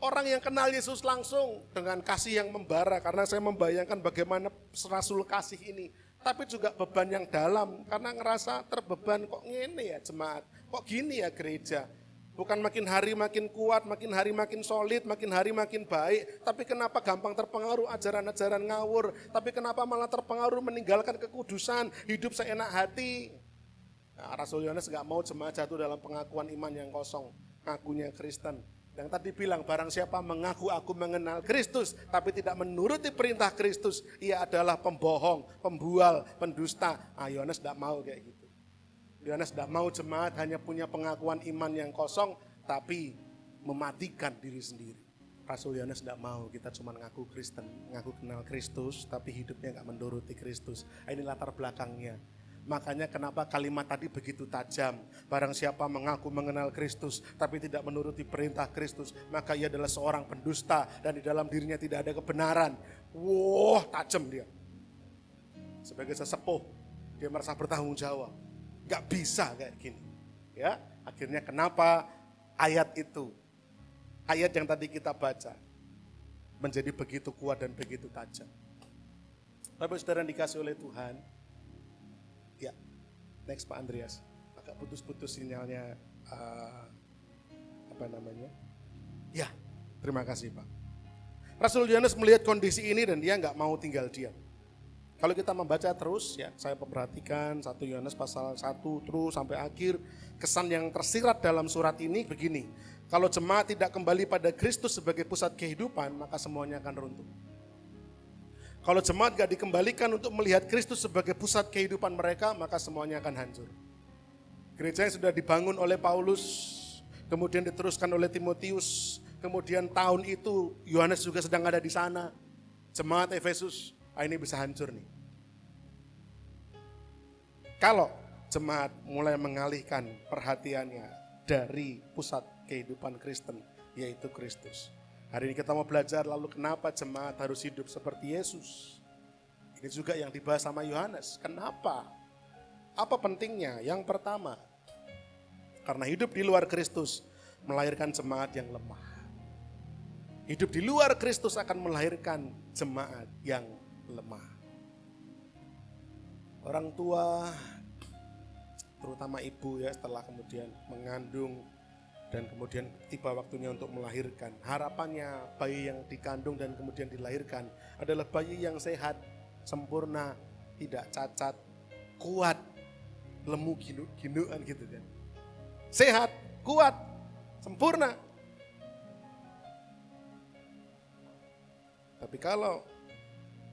orang yang kenal Yesus langsung dengan kasih yang membara. Karena saya membayangkan bagaimana Rasul kasih ini. Tapi juga beban yang dalam, karena ngerasa terbeban, kok ngene ya jemaat, kok gini ya gereja. Bukan makin hari makin kuat, makin hari makin solid, makin hari makin baik. Tapi kenapa gampang terpengaruh ajaran-ajaran ngawur. Tapi kenapa malah terpengaruh meninggalkan kekudusan, hidup seenak hati. Nah, Rasul Yohanes gak mau jemaat jatuh dalam pengakuan iman yang kosong, ngakunya Kristen. Yang tadi bilang, barang siapa mengaku aku mengenal Kristus, tapi tidak menuruti perintah Kristus, ia adalah pembohong, pembual, pendusta. Yohanes tidak mau kayak gitu. Yohanes tidak mau jemaat hanya punya pengakuan iman yang kosong, tapi mematikan diri sendiri. Rasul Yohanes tidak mau kita cuma ngaku Kristen, ngaku kenal Kristus, tapi hidupnya nggak menuruti Kristus. Ini latar belakangnya. Makanya kenapa kalimat tadi begitu tajam. Barang siapa mengaku mengenal Kristus tapi tidak menuruti perintah Kristus, maka ia adalah seorang pendusta dan di dalam dirinya tidak ada kebenaran. Wah, tajam dia. Sebagai sesepuh, dia merasa bertanggung jawab. Gak bisa kayak gini. Ya, akhirnya kenapa ayat itu, ayat yang tadi kita baca, menjadi begitu kuat dan begitu tajam. Bapak Saudara yang dikasih oleh Tuhan, ya, next Pak Andreas. Agak putus-putus sinyalnya, Ya, terima kasih Pak. Rasul Yohanes melihat kondisi ini dan dia nggak mau tinggal diam. Kalau kita membaca terus, ya, saya perhatikan 1 Yohanes pasal 1 terus sampai akhir, kesan yang tersirat dalam surat ini begini. Kalau jemaat tidak kembali pada Kristus sebagai pusat kehidupan, maka semuanya akan runtuh. Kalau jemaat gak dikembalikan untuk melihat Kristus sebagai pusat kehidupan mereka, maka semuanya akan hancur. Gereja yang sudah dibangun oleh Paulus, kemudian diteruskan oleh Timotius, kemudian tahun itu Yohanes juga sedang ada di sana. Jemaat Efesus, ini bisa hancur nih. Kalau jemaat mulai mengalihkan perhatiannya dari pusat kehidupan Kristen, yaitu Kristus. Hari ini kita mau belajar lalu kenapa jemaat harus hidup seperti Yesus. Ini juga yang dibahas sama Yohanes. Kenapa? Apa pentingnya? Yang pertama, Karena hidup di luar Kristus melahirkan jemaat yang lemah. Hidup di luar Kristus akan melahirkan jemaat yang lemah. Orang tua, terutama ibu ya, setelah kemudian mengandung dan kemudian tiba waktunya untuk melahirkan. Harapannya bayi yang dikandung dan kemudian dilahirkan adalah bayi yang sehat, sempurna, tidak cacat, kuat, lemu ginuan gitu kan. Sehat, kuat, sempurna. Tapi kalau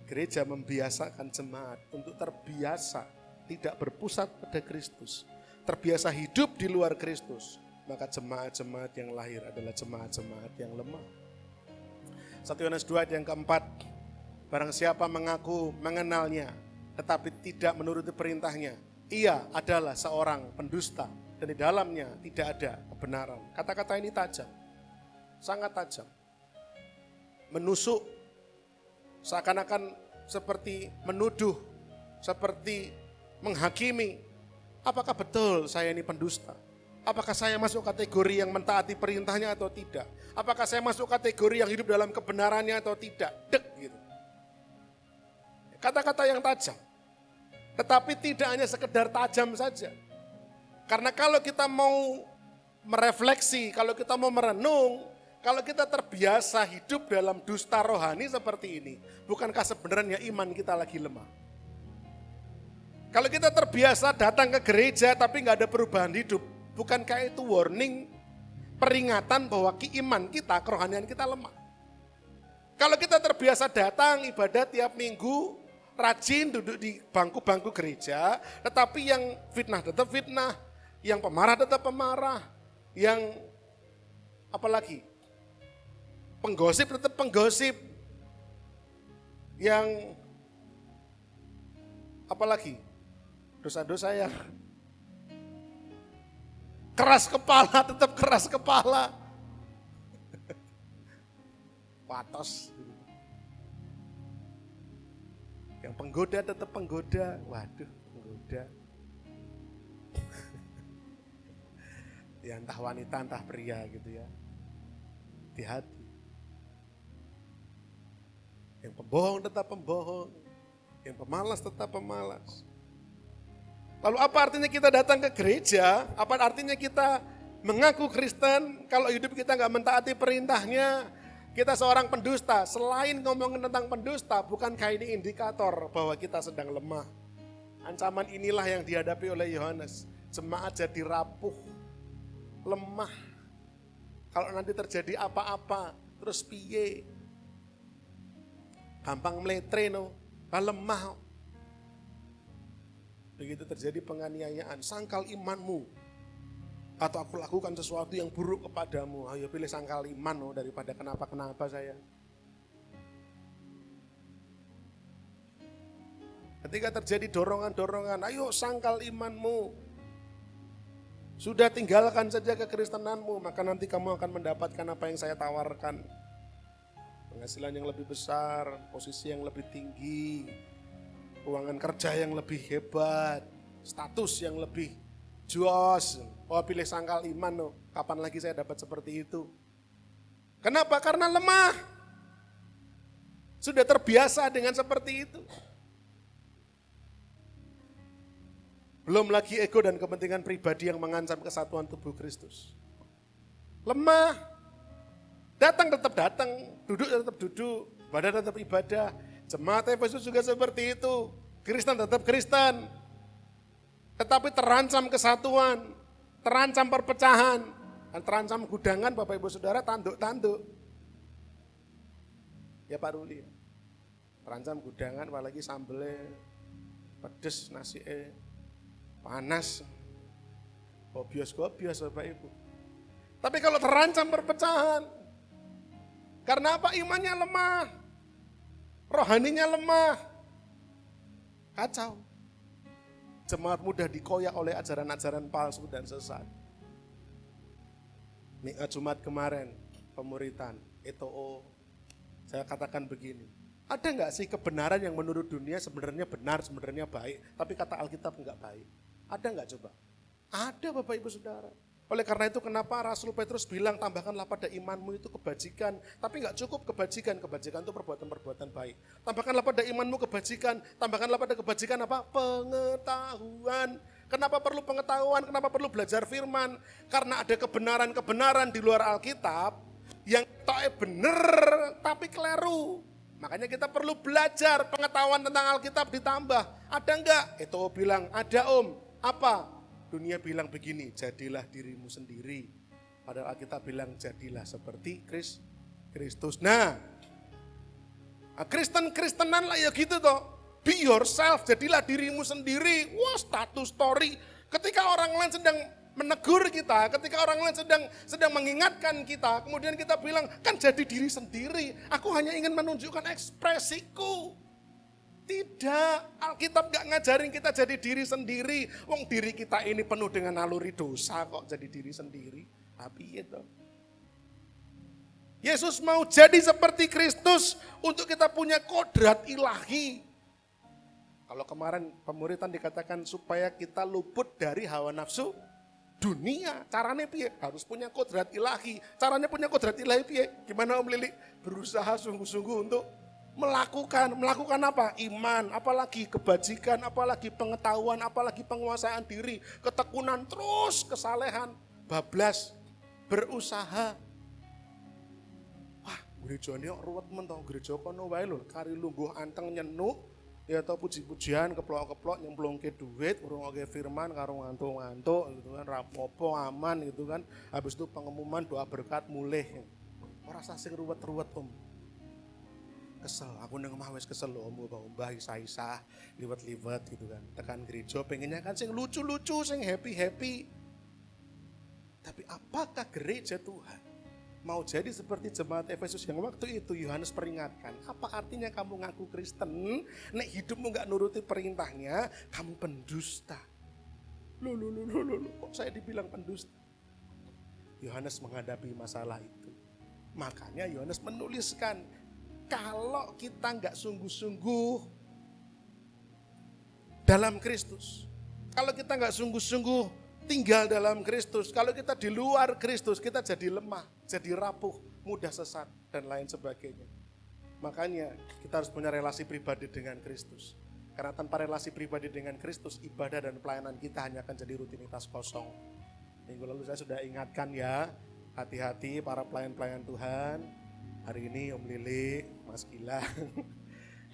gereja membiasakan jemaat untuk terbiasa tidak berpusat pada Kristus, terbiasa hidup di luar Kristus, maka jemaat-jemaat yang lahir adalah jemaat-jemaat yang lemah. 1 Yohanes 2 ayat yang keempat, barang siapa mengaku mengenalnya tetapi tidak menuruti perintahnya, ia adalah seorang pendusta dan di dalamnya tidak ada kebenaran. Kata-kata ini tajam, sangat tajam. Menusuk, seakan-akan seperti menuduh, seperti menghakimi. Apakah betul saya ini pendusta? Apakah saya masuk kategori yang mentaati perintahnya atau tidak? Apakah saya masuk kategori yang hidup dalam kebenarannya atau tidak? Dek gitu. Kata-kata yang tajam. Tetapi tidak hanya sekedar tajam saja. Karena kalau kita mau merefleksi, kalau kita mau merenung, kalau kita terbiasa hidup dalam dusta rohani seperti ini, bukankah sebenarnya iman kita lagi lemah? Kalau kita terbiasa datang ke gereja tapi nggak ada perubahan hidup, bukankah itu warning, peringatan bahwa iman kita, kerohanian kita lemah? Kalau kita terbiasa datang ibadah tiap minggu, rajin duduk di bangku-bangku gereja, tetapi yang fitnah tetap fitnah, yang pemarah tetap pemarah, yang apalagi penggosip tetap penggosip, yang apalagi dosa-dosa yang keras kepala tetap keras kepala, patos. Yang penggoda tetap penggoda, waduh penggoda. Ya entah wanita entah pria gitu ya. Hati-hati. Yang pembohong tetap pembohong, yang pemalas tetap pemalas. Lalu apa artinya kita datang ke gereja? Apa artinya kita mengaku Kristen kalau hidup kita nggak mentaati perintahnya? Kita seorang pendusta. Selain ngomongin tentang pendusta, bukankah ini indikator bahwa kita sedang lemah? Ancaman inilah yang dihadapi oleh Yohanes. Jemaat jadi rapuh, lemah. Kalau nanti terjadi apa-apa, terus piye? Gampang meletre no, lemah. Begitu terjadi penganiayaan, sangkal imanmu. Atau aku lakukan sesuatu yang buruk kepadamu, ayo pilih sangkal iman no, daripada kenapa-kenapa saya. Ketika terjadi dorongan-dorongan, ayo sangkal imanmu. Sudah tinggalkan saja kekristenanmu, maka nanti kamu akan mendapatkan apa yang saya tawarkan. Penghasilan yang lebih besar, posisi yang lebih tinggi, ruangan kerja yang lebih hebat, status yang lebih jos. Oh pilih sangkal iman no, kapan lagi saya dapat seperti itu? Kenapa? Karena lemah. Sudah terbiasa dengan seperti itu. Belum lagi ego dan kepentingan pribadi yang mengancam kesatuan tubuh Kristus. Lemah. Datang tetap datang, duduk tetap duduk, ibadah tetap ibadah. Jemaat Efesus juga seperti itu. Kristen tetap Kristen. Tetapi terancam kesatuan, terancam perpecahan, dan terancam gudangan Bapak Ibu Saudara tanduk-tanduk. Ya Pak Ruli, terancam gudangan apalagi sambelnya, pedes nasinya, panas, gobios-gobios Bapak Ibu. Tapi kalau terancam perpecahan, karena apa? Imannya lemah, rohaninya lemah, kacau. Jemaat mudah dikoyak oleh ajaran-ajaran palsu dan sesat. Minggu Jumat kemarin, pemuritan, ETO, saya katakan begini, ada nggak sih kebenaran yang menurut dunia sebenarnya benar, sebenarnya baik, tapi kata Alkitab nggak baik? Ada nggak coba? Ada Bapak Ibu Saudara. Oleh karena itu kenapa Rasul Petrus bilang tambahkanlah pada imanmu itu kebajikan. Tapi nggak cukup kebajikan, kebajikan itu perbuatan-perbuatan baik. Tambahkanlah pada imanmu kebajikan, tambahkanlah pada kebajikan apa? Pengetahuan. Kenapa perlu pengetahuan? Kenapa perlu belajar firman? Karena ada kebenaran-kebenaran di luar Alkitab yang toh bener tapi keliru. Makanya kita perlu belajar pengetahuan tentang Alkitab ditambah. Ada enggak? Itu bilang ada om. Apa? Dunia bilang begini, jadilah dirimu sendiri. Padahal Alkitab bilang jadilah seperti Kristus. Nah, Kristen-Kristenan lah ya gitu toh. Be yourself, jadilah dirimu sendiri. Wah, status story. Ketika orang lain sedang menegur kita, ketika orang lain sedang mengingatkan kita, kemudian kita bilang, kan jadi diri sendiri. Aku hanya ingin menunjukkan ekspresiku. Tidak, Alkitab gak ngajarin kita jadi diri sendiri. Wong diri kita ini penuh dengan naluri dosa kok jadi diri sendiri. Tapi itu. Yesus mau jadi seperti Kristus untuk kita punya kodrat ilahi. Kalau kemarin pemuritan dikatakan supaya kita luput dari hawa nafsu dunia. Caranya piye? Harus punya kodrat ilahi. Caranya punya kodrat ilahi piye? Gimana Om Lili? Berusaha sungguh-sungguh untuk melakukan apa? Iman, apalagi kebajikan, apalagi pengetahuan, apalagi penguasaan diri, ketekunan, terus kesalehan, bablas, berusaha. Wah, gereja ini ruwet men toh, gereja kono wae lho, kari lungguh anteng nyenuk, ya tau puji-pujian, keplok-keplok nyemplungke duit, ngrungokke firman karo ngantuk-ngantuk gitu kan, rapopo aman gitu kan. Habis itu pengumuman doa berkat mulih. Ora usah sing ruwet-ruwet Om. Kesel, aku neng omah wis kesel lho mbah isa-isa, liwet-liwet gitu kan. Tekan gereja pengennya kan sing lucu-lucu, sing happy-happy. Tapi apakah gereja Tuhan mau jadi seperti jemaat Efesus yang waktu itu Yohanes peringatkan? Apa artinya kamu ngaku Kristen, nek hidupmu gak nuruti perintahnya, kamu pendusta. Loh, kok saya dibilang pendusta? Yohanes menghadapi masalah itu. Makanya Yohanes menuliskan, kalau kita nggak sungguh-sungguh dalam Kristus, kalau kita nggak sungguh-sungguh tinggal dalam Kristus, kalau kita di luar Kristus, kita jadi lemah, jadi rapuh, mudah sesat, dan lain sebagainya. Makanya kita harus punya relasi pribadi dengan Kristus. Karena tanpa relasi pribadi dengan Kristus, ibadah dan pelayanan kita hanya akan jadi rutinitas kosong. Minggu lalu saya sudah ingatkan ya, hati-hati para pelayan-pelayan Tuhan. Hari ini Om Lili, Mas Gilang,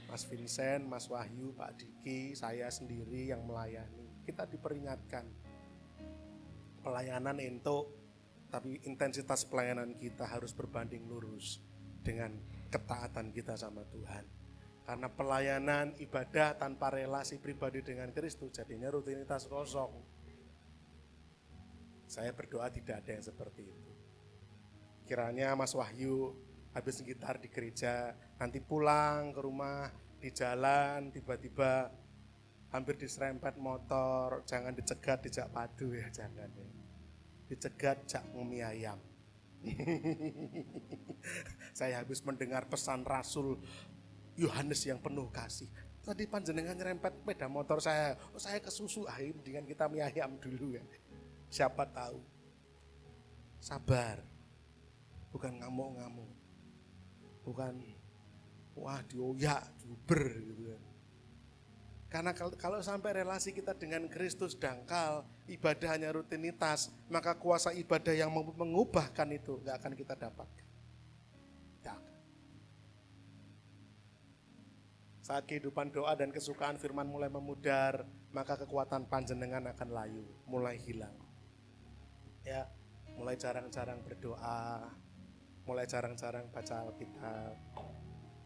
Mas Vincent, Mas Wahyu, Pak Diki, saya sendiri yang melayani. Kita diperingatkan, pelayanan itu, tapi intensitas pelayanan kita harus berbanding lurus dengan ketaatan kita sama Tuhan. Karena pelayanan ibadah tanpa relasi pribadi dengan Kristus jadinya rutinitas kosong. Saya berdoa tidak ada yang seperti itu. Kiranya Mas Wahyu habis gitar di gereja, nanti pulang ke rumah, di jalan, tiba-tiba hampir diserempet motor, jangan dicegat, dijak padu ya, jangan ya. Dicegat, jak ngemi ayam. Saya habis mendengar pesan Rasul Yohanes yang penuh kasih. Tadi panjenengan nyerempet sepeda motor saya, saya kesusu, mendingan kita mie ayam dulu ya. Siapa tahu. Sabar, bukan ngamuk-ngamuk. Bukan, wah dioyak, diuber gitu kan. Karena kalau sampai relasi kita dengan Kristus dangkal, ibadah hanya rutinitas, maka kuasa ibadah yang mengubahkan itu gak akan kita dapatkan. Gak akan. Saat kehidupan doa dan kesukaan firman mulai memudar, maka kekuatan panjenengan akan layu, mulai hilang. Ya, mulai jarang-jarang berdoa, mulai jarang-jarang baca Alkitab.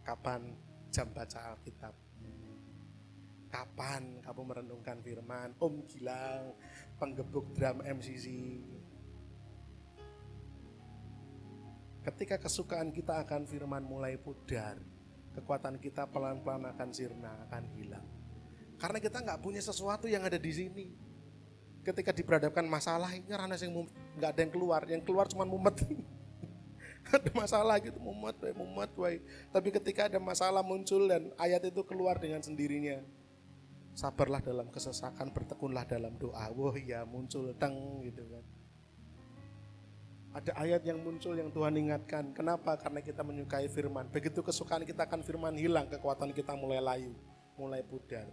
Kapan jam baca Alkitab? Kapan kamu merenungkan firman? Om Gilang, penggebuk drum MCC. Ketika kesukaan kita akan firman mulai pudar, kekuatan kita pelan-pelan akan sirna, akan hilang. Karena kita nggak punya sesuatu yang ada di sini. Ketika diperhadapkan masalah, ini rana nggak ada yang keluar cuma mumet. Ada masalah gitu, mumet wae. Tapi ketika ada masalah muncul dan ayat itu keluar dengan sendirinya. Sabarlah dalam kesesakan, bertekunlah dalam doa. Wah ya muncul teng gitu kan. Ada ayat yang muncul yang Tuhan ingatkan. Kenapa? Karena kita menyukai firman. Begitu kesukaan kita akan firman hilang, kekuatan kita mulai layu, mulai pudar.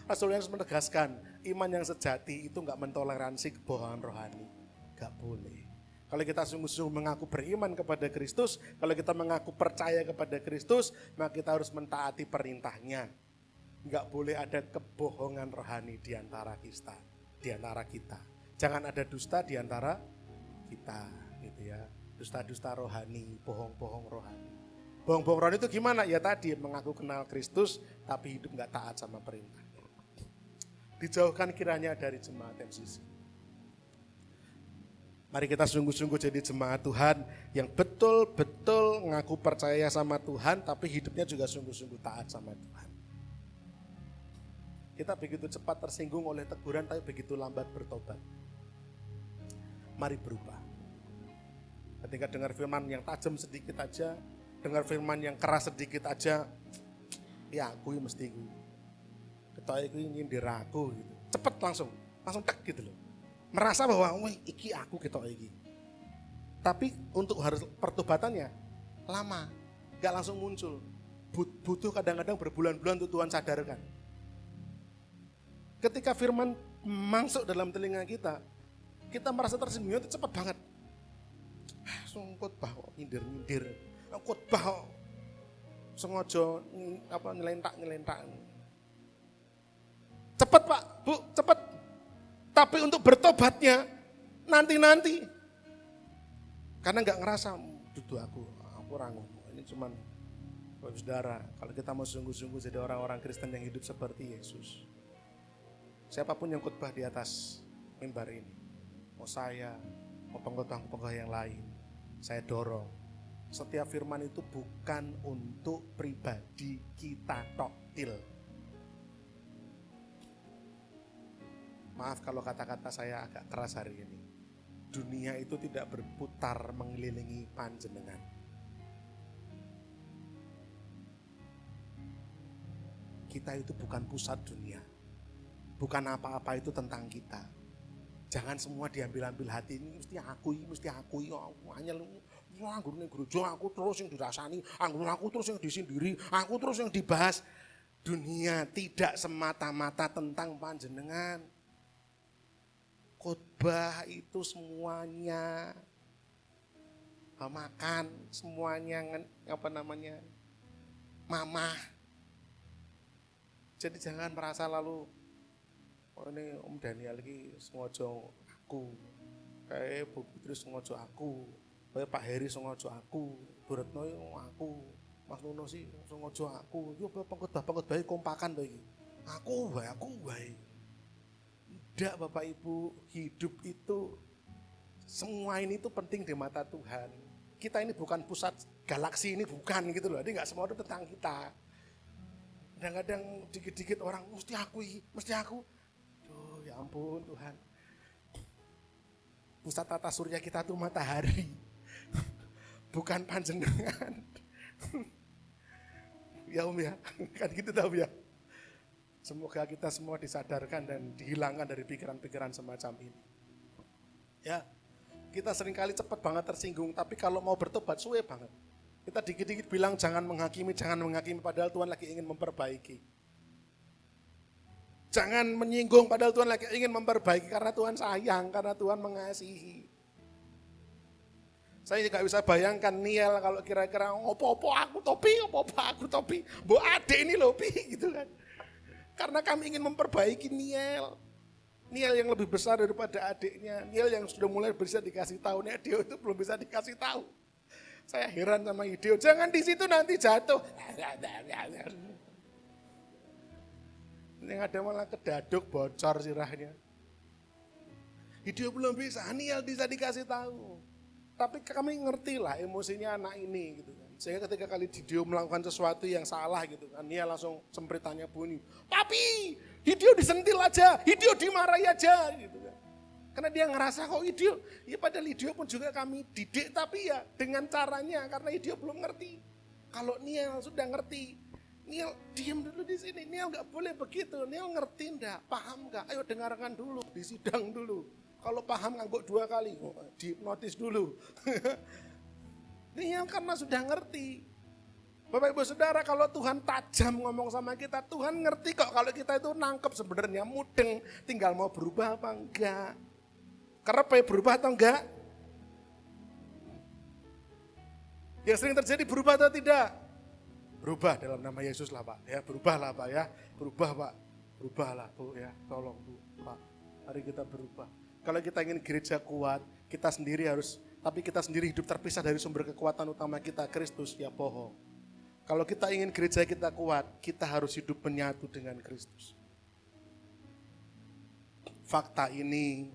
Rasul Yohanes menegaskan, iman yang sejati itu enggak mentoleransi kebohongan rohani. Enggak boleh. Kalau kita sungguh-sungguh mengaku beriman kepada Kristus, kalau kita mengaku percaya kepada Kristus, maka kita harus mentaati perintahnya. Enggak boleh ada kebohongan rohani di antara kita. Jangan ada dusta di antara kita, gitu ya. Dusta-dusta rohani, bohong-bohong rohani. Bohong-bohong rohani itu gimana? Ya tadi mengaku kenal Kristus, tapi hidup enggak taat sama perintahnya. Dijauhkan kiranya dari jemaat MCC. Mari kita sungguh-sungguh jadi jemaat Tuhan yang betul-betul ngaku percaya sama Tuhan, tapi hidupnya juga sungguh-sungguh taat sama Tuhan. Kita begitu cepat tersinggung oleh teguran, tapi begitu lambat bertobat. Mari berubah. Ketika dengar firman yang tajam sedikit aja, dengar firman yang keras sedikit aja, ya aku mesti gue. Ketua aku nyindir aku gitu. Cepet langsung tek gitu loh. Merasa bahwa iki aku ketua iki. Tapi untuk harus pertobatannya lama, gak langsung muncul. Butuh kadang-kadang berbulan-bulan untuk Tuhan sadarkan. Ketika firman masuk dalam telinga kita merasa tersinggungnya itu cepat banget. Sungkut bah nyindir. Khotbah sengaja nyelentak. Cepat Pak, Bu, cepat. Tapi untuk bertobatnya nanti. Karena enggak ngerasa duduk aku rangu. Ini cuman saudara, kalau kita mau sungguh-sungguh jadi orang-orang Kristen yang hidup seperti Yesus. Siapapun yang khotbah di atas mimbar ini, mau saya, mau pengkhotbah yang lain, saya dorong. Setiap firman itu bukan untuk pribadi kita toktil. Maaf kalau kata-kata saya agak keras hari ini. Dunia itu tidak berputar mengelilingi panjenengan. Kita itu bukan pusat dunia. Bukan apa-apa itu tentang kita. Jangan semua diambil-ambil hati ini mesti aku hanya anggurne gereja aku terus yang dirasani, aku terus yang disindiri, aku terus yang dibahas. Dunia tidak semata-mata tentang panjenengan. Khotbah itu semuanya makan, semuanya mamah. Jadi jangan merasa lalu ini Om Daniel lagi sengaja aku, kayak Bu Putri sengaja aku, kayak Pak Heri sengaja aku, Bu Retno aku, Mas Nuno sih sengaja aku. Yo pengkhotbah kompakan to iki. Aku wae. Tidak Bapak Ibu, hidup itu semua ini tuh penting di mata Tuhan. Kita ini bukan pusat galaksi ini, bukan gitu loh. Jadi nggak semua itu tentang kita. Kadang-kadang dikit-dikit orang mesti aku. Duh ya ampun Tuhan. Pusat tata surya kita tuh matahari, bukan panjenengan. Ya Om ya, kan gitu tahu ya. Semoga kita semua disadarkan dan dihilangkan dari pikiran-pikiran semacam ini. Ya, kita seringkali cepat banget tersinggung, tapi kalau mau bertobat suwe banget. Kita dikit-dikit bilang jangan menghakimi, padahal Tuhan lagi ingin memperbaiki. Jangan menyinggung, padahal Tuhan lagi ingin memperbaiki karena Tuhan sayang, karena Tuhan mengasihi. Saya juga bisa bayangkan Niel kalau kira-kira opo aku topi, bu adek ini loh pi gitu kan. Karena kami ingin memperbaiki Niel yang lebih besar daripada adiknya, Niel yang sudah mulai bisa dikasih tahu, Hideo itu belum bisa dikasih tahu. Saya heran sama Hideo, jangan di situ nanti jatuh. Yang ada malah kedaduk bocor sirahnya. Hideo belum bisa, Niel bisa dikasih tahu. Tapi kami ngerti lah emosinya anak ini gitu kan. Sehingga ketika kali Hideo melakukan sesuatu yang salah gitu kan, Nia langsung sempritannya bunyi, "Papi, Hideo disentil aja, Hideo dimarahi aja," gitu kan. Karena dia ngerasa kok Hideo, ya padahal Hideo pun juga kami didik, tapi ya dengan caranya, karena Hideo belum ngerti. Kalau Niel sudah ngerti, Niel diam dulu di sini, Niel nggak boleh begitu, Niel ngerti enggak, paham enggak, ayo dengarkan dulu, disidang dulu. Kalau paham ngangguk 2 kali, dihipnotis dulu. Ini karena sudah ngerti. Bapak Ibu Saudara, kalau Tuhan tajam ngomong sama kita, Tuhan ngerti kok kalau kita itu nangkep sebenarnya, mudeng, tinggal mau berubah apa enggak. Karena berubah atau enggak? Yang sering terjadi berubah atau tidak? Berubah dalam nama Yesus lah Pak, ya berubahlah Pak ya, berubah Pak, berubahlah Bu ya, tolong Bu Pak, mari kita berubah. Kalau kita ingin gereja kuat, kita sendiri harus, tapi kita sendiri hidup terpisah dari sumber kekuatan utama kita, Kristus, ya bohong. Kalau kita ingin gereja kita kuat, kita harus hidup menyatu dengan Kristus. Fakta ini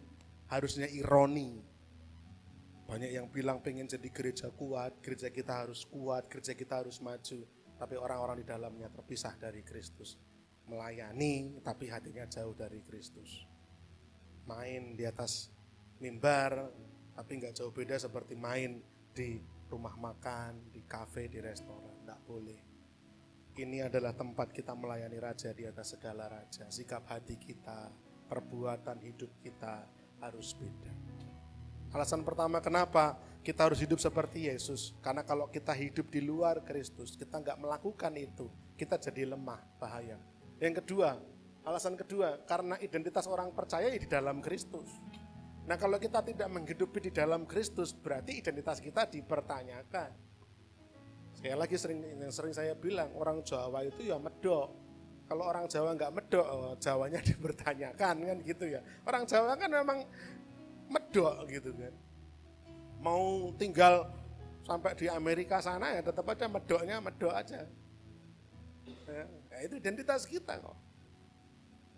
harusnya ironi. Banyak yang bilang pengen jadi gereja kuat, gereja kita harus kuat, gereja kita harus maju. Tapi orang-orang di dalamnya terpisah dari Kristus. Melayani, tapi hatinya jauh dari Kristus. Main di atas mimbar, tapi nggak jauh beda seperti main di rumah makan, di kafe, di restoran. Nggak boleh. Ini adalah tempat kita melayani Raja di atas segala raja. Sikap hati kita, perbuatan hidup kita harus beda. Alasan pertama kenapa kita harus hidup seperti Yesus. Karena kalau kita hidup di luar Kristus, kita nggak melakukan itu, kita jadi lemah, bahaya. Yang kedua, alasan kedua, karena identitas orang percaya di dalam Kristus. Nah kalau kita tidak menghidupi di dalam Kristus, berarti identitas kita dipertanyakan. Saya lagi sering saya bilang, orang Jawa itu ya medok. Kalau orang Jawa nggak medok, Jawanya dipertanyakan kan gitu ya. Orang Jawa kan memang medok gitu kan. Mau tinggal sampai di Amerika sana ya tetap aja medoknya medok aja. Ya, itu identitas kita kok.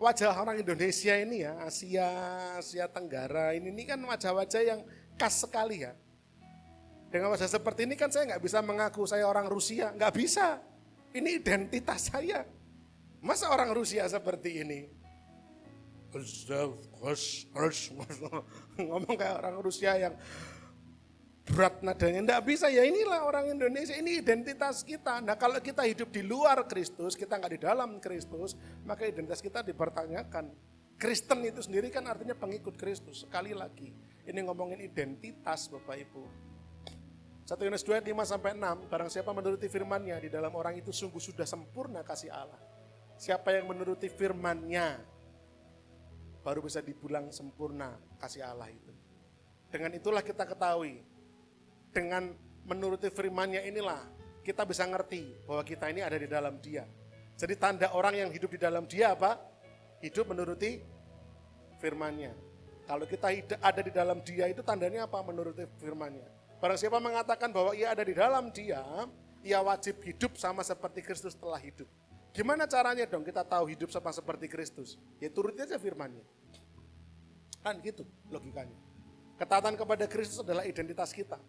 Wajah orang Indonesia ini ya, Asia Tenggara ini kan wajah-wajah yang khas sekali ya. Dengan wajah seperti ini kan saya nggak bisa mengaku saya orang Rusia, nggak bisa. Ini identitas saya. Masa orang Rusia seperti ini? Ngomong kayak orang Rusia yang berat nadanya, enggak bisa. Ya inilah orang Indonesia, ini identitas kita. Nah kalau kita hidup di luar Kristus, kita nggak di dalam Kristus, maka identitas kita dipertanyakan. Kristen itu sendiri kan artinya pengikut Kristus. Sekali lagi, ini ngomongin identitas Bapak Ibu. 1 Yohanes 2 5-6, barang siapa menuruti firman-Nya, di dalam orang itu sungguh sudah sempurna kasih Allah. Siapa yang menuruti firman-Nya, baru bisa dibilang sempurna kasih Allah itu. Dengan itulah kita ketahui, dengan menuruti firman-Nya inilah kita bisa ngerti bahwa kita ini ada di dalam Dia. Jadi tanda orang yang hidup di dalam Dia apa? Hidup menuruti firman-Nya. Kalau kita ada di dalam Dia itu tandanya apa? Menuruti firman-Nya. Barang siapa mengatakan bahwa ia ada di dalam Dia, ia wajib hidup sama seperti Kristus telah hidup. Gimana caranya dong kita tahu hidup sama seperti Kristus? Ya turuti aja firman-Nya. Kan gitu logikanya. Ketaatan kepada Kristus adalah identitas kita.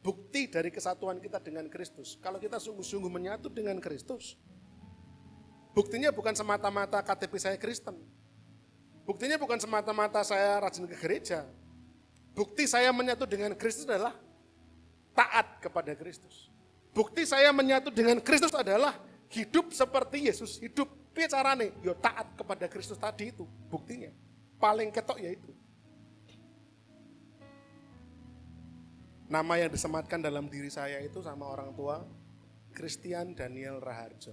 Bukti dari kesatuan kita dengan Kristus. Kalau kita sungguh-sungguh menyatu dengan Kristus, buktinya bukan semata-mata KTP saya Kristen. Buktinya bukan semata-mata saya rajin ke gereja. Bukti saya menyatu dengan Kristus adalah taat kepada Kristus. Bukti saya menyatu dengan Kristus adalah hidup seperti Yesus hidup. Piye carane? Yo taat kepada Kristus tadi itu buktinya. Paling ketok yaitu. Nama yang disematkan dalam diri saya itu sama orang tua, Christian Daniel Raharjo.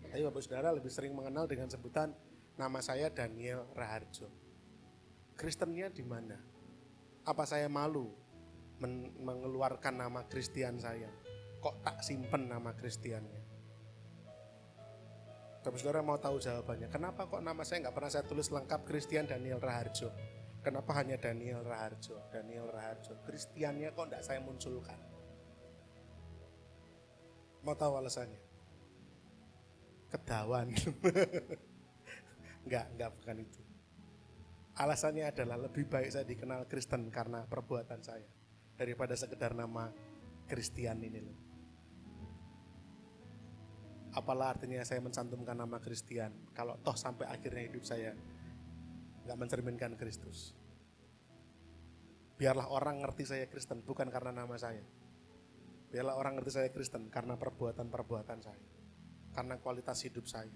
Tapi Bapak Saudara lebih sering mengenal dengan sebutan nama saya Daniel Raharjo. Kristennya di mana? Apa saya malu mengeluarkan nama Christian saya? Kok tak simpen nama Kristiannya? Bapak Saudara mau tahu jawabannya. Kenapa kok nama saya nggak pernah saya tulis lengkap Christian Daniel Raharjo? Kenapa hanya Daniel Raharjo? Daniel Raharjo. Kristiannya kok nggak saya munculkan? Mau tahu alasannya? Kedawan. Enggak bukan itu. Alasannya adalah lebih baik saya dikenal Kristen karena perbuatan saya daripada sekedar nama Kristian ini loh. Apalah artinya saya mencantumkan nama Kristian kalau toh sampai akhirnya hidup saya nggak mencerminkan Kristus. Biarlah orang ngerti saya Kristen bukan karena nama saya. Biarlah orang ngerti saya Kristen karena perbuatan-perbuatan saya, karena kualitas hidup saya.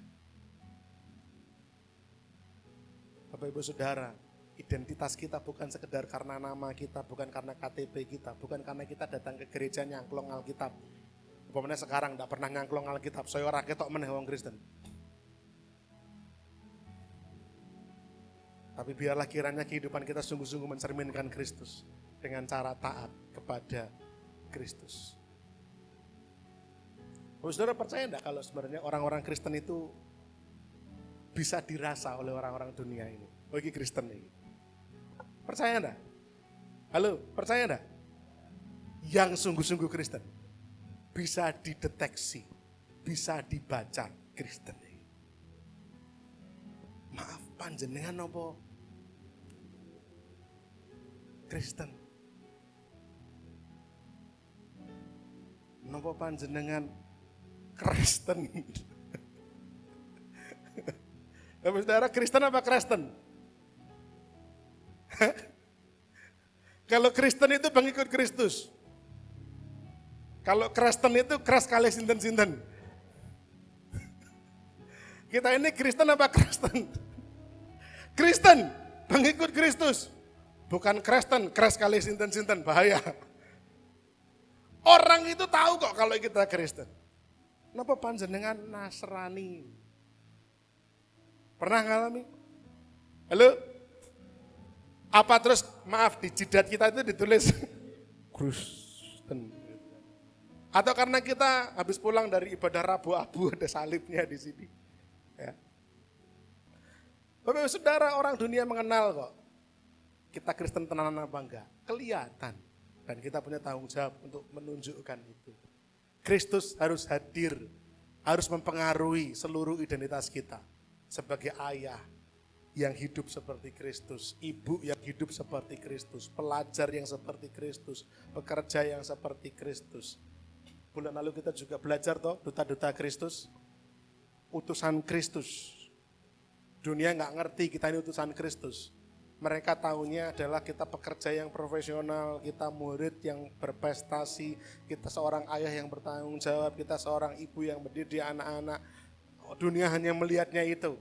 Bapak Ibu Saudara, identitas kita bukan sekedar karena nama kita, bukan karena KTP kita, bukan karena kita datang ke gereja nyangklong Alkitab. Umpamanya sekarang tidak pernah nyangklong Alkitab, saya ora ketok meneh wong Kristen. Tapi biarlah kiranya kehidupan kita sungguh-sungguh mencerminkan Kristus dengan cara taat kepada Kristus. Saudara percaya enggak kalau sebenarnya orang-orang Kristen itu bisa dirasa oleh orang-orang dunia ini? Oh ini Kristen ini. Percaya enggak? Halo, percaya enggak? Yang sungguh-sungguh Kristen bisa dideteksi, bisa dibaca Kristen ini. Maaf panjenengan apa Kristen? Napa panjenengan Kristen? Bapak Saudara, Kristen apa Kristen? Kalau Kristen itu pengikut Kristus. Kalau Kristen itu keras kali sinten-sinten. Kita ini Kristen apa Kristen? Kristen, pengikut Kristus. Bukan Kristen, keras kali sinten-sinten, bahaya. Orang itu tahu kok kalau kita Kristen. Kenapa panjenengan Nasrani? Pernah ngalami? Halo? Apa terus, maaf, di jidat kita itu ditulis Kristen. Atau karena kita habis pulang dari ibadah Rabu Abu ada salibnya di sini. Ya. Bapak Saudara, orang dunia mengenal kok. Kita Kristen tenanan apa enggak? Kelihatan. Dan kita punya tanggung jawab untuk menunjukkan itu. Kristus harus hadir, harus mempengaruhi seluruh identitas kita. Sebagai ayah yang hidup seperti Kristus, ibu yang hidup seperti Kristus, pelajar yang seperti Kristus, pekerja yang seperti Kristus. Bulan lalu kita juga belajar toh, duta-duta Kristus, utusan Kristus. Dunia nggak ngerti kita ini utusan Kristus. Mereka tahunya adalah kita pekerja yang profesional, kita murid yang berprestasi, kita seorang ayah yang bertanggung jawab, kita seorang ibu yang mendidik anak-anak. Dunia hanya melihatnya itu.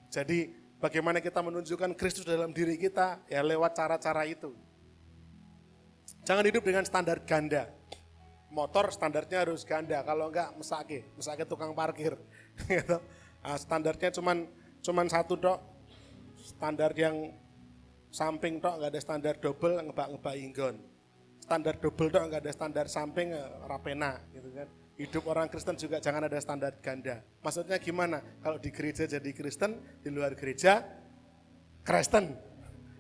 Jadi bagaimana kita menunjukkan Kristus dalam diri kita, ya lewat cara-cara itu. Jangan hidup dengan standar ganda. Motor standarnya harus ganda, kalau enggak mesake tukang parkir. Standarnya cuman satu dok, standar yang samping tok, nggak ada standar double ngebak inggon. Standar double tok, nggak ada standar samping rapena, gitu kan. Hidup orang Kristen juga jangan ada standar ganda. Maksudnya gimana? Kalau di gereja jadi Kristen, di luar gereja Kristen.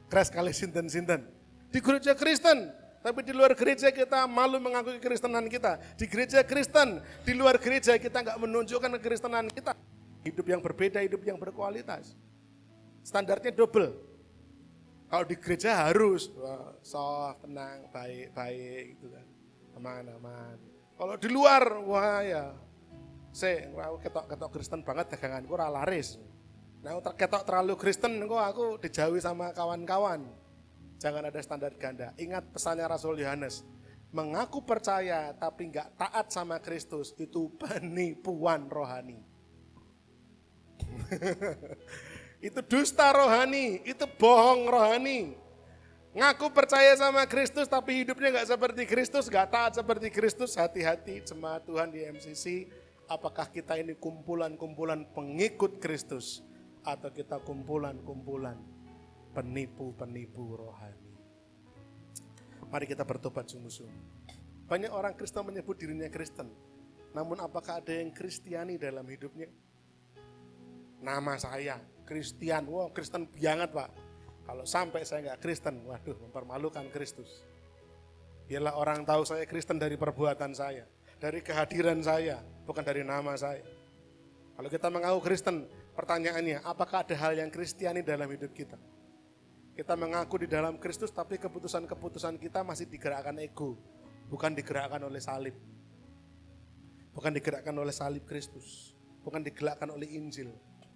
Keras kali sinten-sinten. Di gereja Kristen, tapi di luar gereja kita malu mengakui kekristenan kita. Di gereja Kristen, di luar gereja kita nggak menunjukkan kekristenan kita. Hidup yang berbeda, hidup yang berkualitas. Standarnya double. Kalau di gereja harus soft, tenang, baik gitu kan, aman. Kalau di luar, wah ya, aku ketok Kristen banget daganganku ora laris. Nah, ketok terlalu Kristen, aku dijauhi sama kawan-kawan. Jangan ada standar ganda. Ingat pesannya Rasul Yohanes, mengaku percaya tapi nggak taat sama Kristus itu penipuan rohani. Itu dusta rohani, itu bohong rohani. Ngaku percaya sama Kristus tapi hidupnya gak seperti Kristus, gak taat seperti Kristus. Hati-hati jemaat Tuhan di MCC, apakah kita ini kumpulan-kumpulan pengikut Kristus atau kita kumpulan-kumpulan penipu-penipu rohani. Mari kita bertobat sungguh-sungguh. Banyak orang Kristen menyebut dirinya Kristen, namun apakah ada yang Kristiani dalam hidupnya? Nama saya Kristian, wah Kristen banget Pak. Kalau sampai saya nggak Kristen, waduh mempermalukan Kristus. Biarlah orang tahu saya Kristen dari perbuatan saya, dari kehadiran saya, bukan dari nama saya. Kalau kita mengaku Kristen, pertanyaannya apakah ada hal yang Kristiani dalam hidup kita? Kita mengaku di dalam Kristus tapi keputusan-keputusan kita masih digerakkan ego, bukan digerakkan oleh salib. Bukan digerakkan oleh salib Kristus, bukan digerakkan oleh Injil.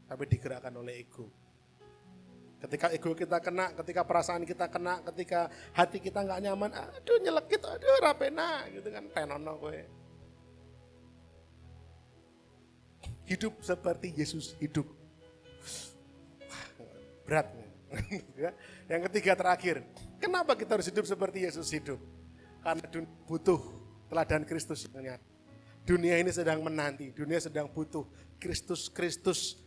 Tapi digerakkan oleh ego. Ketika ego kita kena, ketika perasaan kita kena, ketika hati kita nggak nyaman, aduh nyelekit, aduh rapena, gitu kan, penono kowe. Hidup seperti Yesus hidup. Berat. Ya. Yang ketiga terakhir, kenapa kita harus hidup seperti Yesus hidup? Karena dunia butuh teladan Kristus yang nyata. Dunia ini sedang menanti, dunia sedang butuh Kristus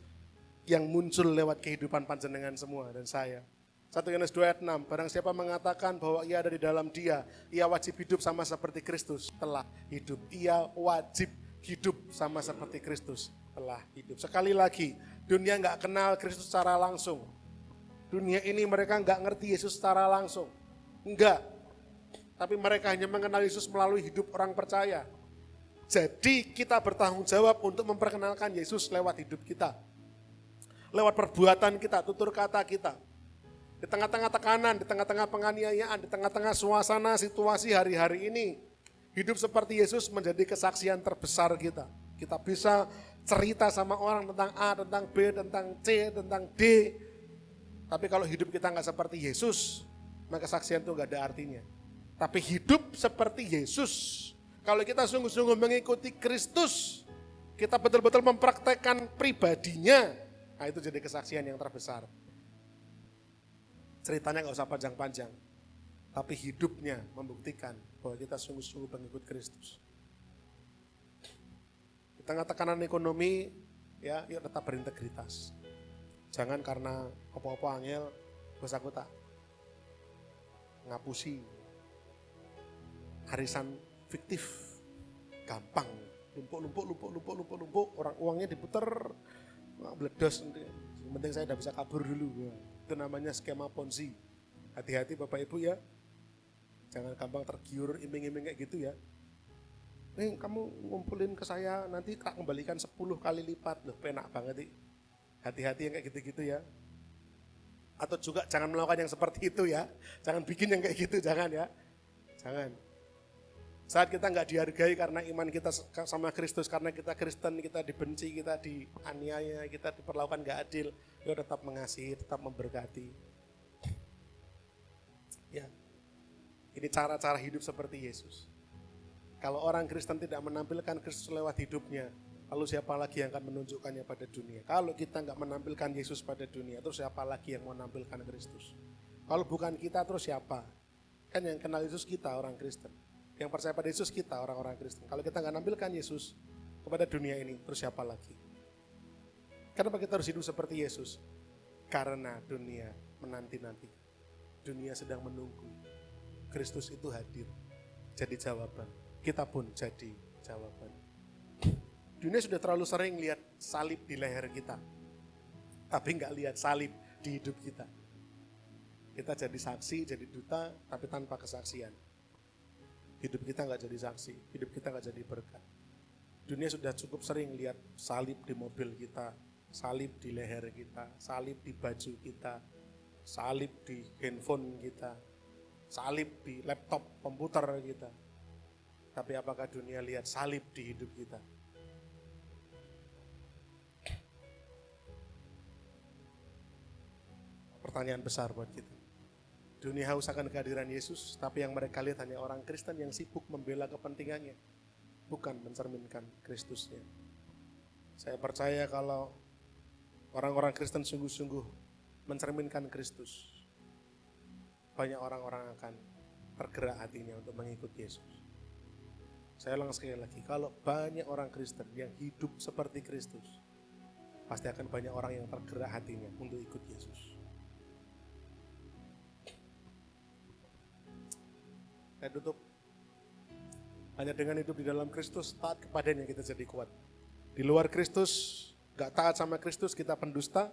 yang muncul lewat kehidupan panjenengan semua dan saya. 1 Yohanes 2 ayat 6, barang siapa mengatakan bahwa ia ada di dalam dia, ia wajib hidup sama seperti Kristus telah hidup. Ia wajib hidup sama seperti Kristus telah hidup. Sekali lagi, dunia nggak kenal Kristus secara langsung. Dunia ini mereka nggak ngerti Yesus secara langsung. Enggak. Tapi mereka hanya mengenal Yesus melalui hidup orang percaya. Jadi kita bertanggung jawab untuk memperkenalkan Yesus lewat hidup kita. Lewat perbuatan kita, tutur kata kita. Di tengah-tengah tekanan, di tengah-tengah penganiayaan, di tengah-tengah suasana situasi hari-hari ini. Hidup seperti Yesus menjadi kesaksian terbesar kita. Kita bisa cerita sama orang tentang A, tentang B, tentang C, tentang D. Tapi kalau hidup kita nggak seperti Yesus, maka kesaksian itu nggak ada artinya. Tapi hidup seperti Yesus, kalau kita sungguh-sungguh mengikuti Kristus, kita betul-betul mempraktekkan pribadinya, nah itu jadi kesaksian yang terbesar. Ceritanya nggak usah panjang-panjang, tapi hidupnya membuktikan bahwa kita sungguh-sungguh pengikut Kristus. Di tengah tekanan ekonomi, ya yuk tetap berintegritas. Jangan karena apa-apa angel, bos aku tak ngapusi arisan fiktif, gampang, lumpuk, orang uangnya diputer, meledos, yang penting saya udah bisa kabur dulu. Itu namanya skema Ponzi. Hati-hati Bapak Ibu ya, jangan gampang tergiur iming-iming kayak gitu ya. Nih kamu ngumpulin ke saya, nanti tak kembalikan 10 kali lipat, loh penak banget. Hati-hati yang kayak gitu-gitu ya. Atau juga jangan melakukan yang seperti itu ya, jangan bikin yang kayak gitu, jangan ya, jangan. Saat kita nggak dihargai karena iman kita sama Kristus, karena kita Kristen, kita dibenci, kita dianiaya, kita diperlakukan nggak adil, ya tetap mengasihi, tetap memberkati. Ya, ini cara-cara hidup seperti Yesus. Kalau orang Kristen tidak menampilkan Kristus lewat hidupnya, lalu siapa lagi yang akan menunjukkannya pada dunia? Kalau kita nggak menampilkan Yesus pada dunia, terus siapa lagi yang menampilkan Kristus? Kalau bukan kita, terus siapa? Kan yang kenal Yesus kita, orang Kristen. Yang percaya pada Yesus kita, orang-orang Kristen. Kalau kita nggak nampilkan Yesus kepada dunia ini, terus siapa lagi? Kenapa kita harus hidup seperti Yesus? Karena dunia menanti-nanti. Dunia sedang menunggu. Kristus itu hadir. Jadi jawaban. Kita pun jadi jawaban. Dunia sudah terlalu sering lihat salib di leher kita. Tapi nggak lihat salib di hidup kita. Kita jadi saksi, jadi duta, tapi tanpa kesaksian. Hidup kita nggak jadi saksi, hidup kita nggak jadi berkat. Dunia sudah cukup sering lihat salib di mobil kita, salib di leher kita, salib di baju kita, salib di handphone kita, salib di laptop, komputer kita. Tapi apakah dunia lihat salib di hidup kita? Pertanyaan besar buat kita. Dunia haus akan kehadiran Yesus, tapi yang mereka lihat hanya orang Kristen yang sibuk membela kepentingannya, bukan mencerminkan Kristusnya. Saya percaya kalau orang-orang Kristen sungguh-sungguh mencerminkan Kristus, banyak orang-orang akan tergerak hatinya untuk mengikuti Yesus. Saya ulang sekali lagi, kalau banyak orang Kristen yang hidup seperti Kristus, pasti akan banyak orang yang tergerak hatinya untuk ikut Yesus. Saya tutup. Hanya dengan hidup di dalam Kristus, taat kepadanya kita jadi kuat. Di luar Kristus, gak taat sama Kristus, kita pendusta,